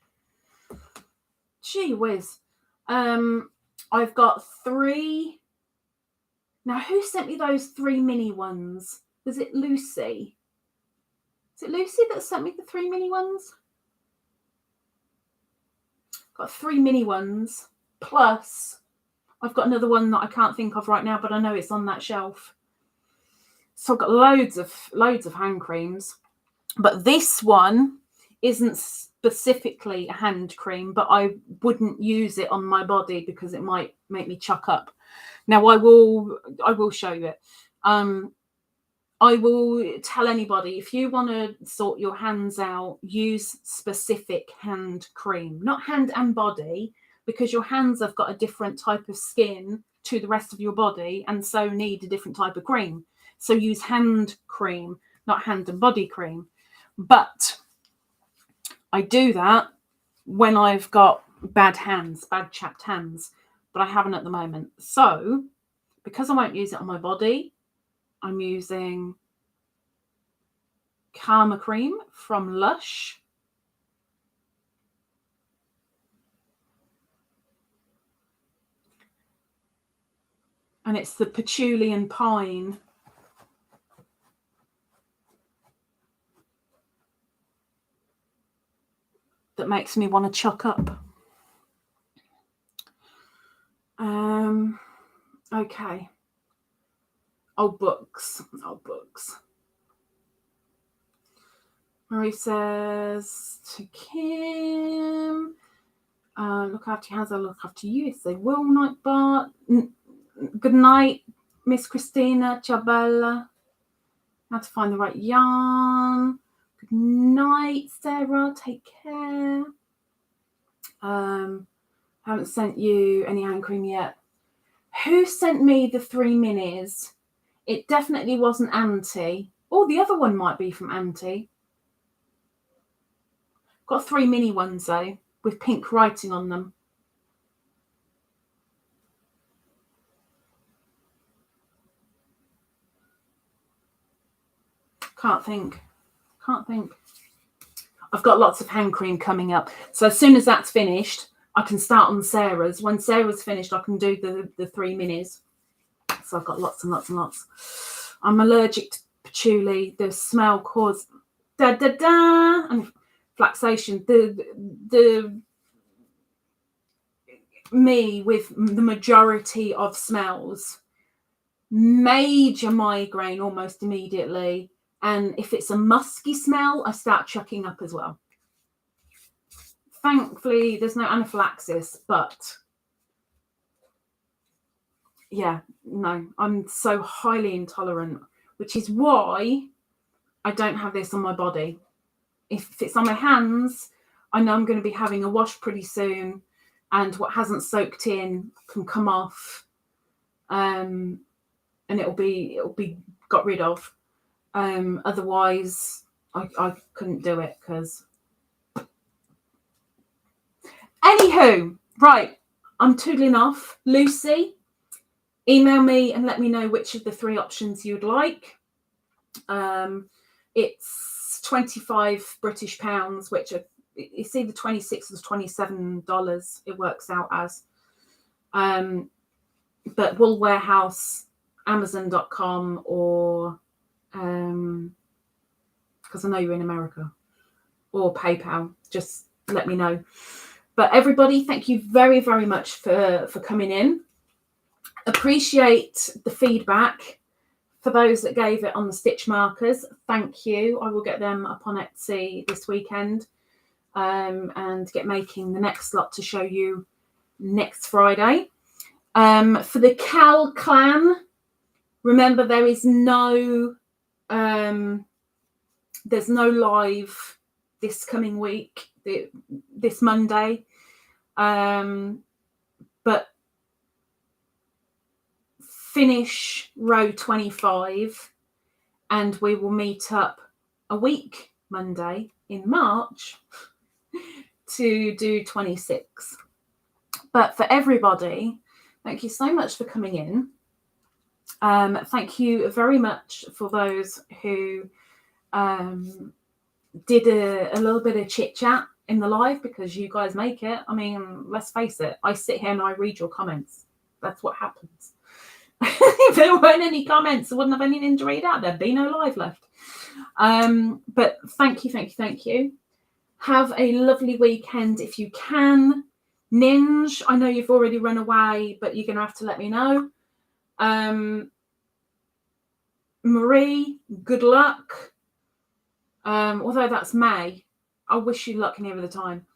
Gee whiz. I've got 3. Now, who sent me those 3 mini ones? Was it Lucy? Is it Lucy that sent me the 3 mini ones? Got 3 mini ones. Plus, I've got another one that I can't think of right now, but I know it's on that shelf. So I've got loads of hand creams. But this one isn't specifically a hand cream, but I wouldn't use it on my body because it might make me chuck up. Now I will show you it. I will tell anybody, if you want to sort your hands out, use specific hand cream, not hand and body, because your hands have got a different type of skin to the rest of your body and so need a different type of cream. So use hand cream, not hand and body cream. But I do that when I've got bad hands, bad chapped hands, but I haven't at the moment. So because I won't use it on my body, I'm using Karma Cream from Lush. And it's the patchouli and pine. That makes me want to chuck up. Okay. Old books. Marie says to Kim, look after your hands, I'll look after you. It's a will night bar. Good night, Miss Christina. Ciao bella. How to find the right yarn. Good night, Sarah. Take care. Haven't sent you any hand cream yet. Who sent me the 3 minis? It definitely wasn't Auntie. Oh, the other one might be from Auntie. Got 3 mini ones though, with pink writing on them. Can't think. I've got lots of hand cream coming up. So as soon as that's finished, I can start on Sarah's. When Sarah's finished, I can do the 3 minis. So I've got lots and lots and lots. I'm allergic to patchouli. The smell causes and flaxation. The me with the majority of smells, major migraine almost immediately, and if it's a musky smell, I start chucking up as well. Thankfully there's no anaphylaxis, but yeah, no, I'm so highly intolerant, which is why I don't have this on my body. If it's on my hands, I know I'm going to be having a wash pretty soon, and what hasn't soaked in can come off, and it'll be got rid of. Otherwise, I couldn't do it because. Anywho, right, I'm tootling off. Lucy, email me and let me know which of the 3 options you'd like. It's 25 British pounds, which it's either 26 or $27 it works out as. But Wool Warehouse, Amazon.com, or because I know you're in America, or PayPal, just let me know. But everybody, thank you very, very much for coming in. Appreciate the feedback. For those that gave it on the stitch markers, thank you. I will get them up on Etsy this weekend, and get making the next lot to show you next Friday. For the Cal clan, remember there is no there's no live this coming week, this Monday, but finish row 25 and we will meet up a week Monday in March to do 26. But for everybody, thank you so much for coming in. Thank you very much for those who did a little bit of chit chat in the live, because you guys make it. I mean, let's face it, I sit here and I read your comments. That's what happens. If there weren't any comments, I wouldn't have anything to read out. There'd be no live left. But thank you. Have a lovely weekend if you can. Ninj, I know you've already run away, but you're going to have to let me know. Marie, good luck. Although that's May, I wish you luck near the time.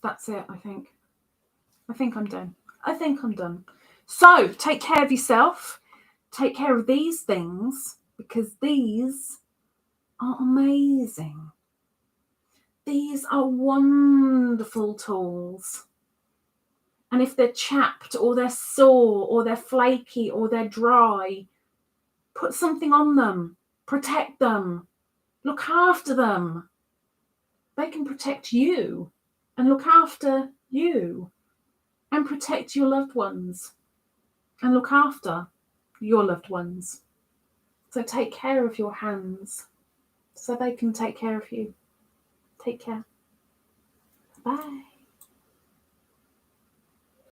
That's it, I think. I think I'm done. So take care of yourself. Take care of these things, because these are amazing. These are wonderful tools. And if they're chapped or they're sore or they're flaky or they're dry, put something on them. Protect them. Look after them. They can protect you and look after you and protect your loved ones and look after your loved ones. So take care of your hands so they can take care of you. Take care. Bye.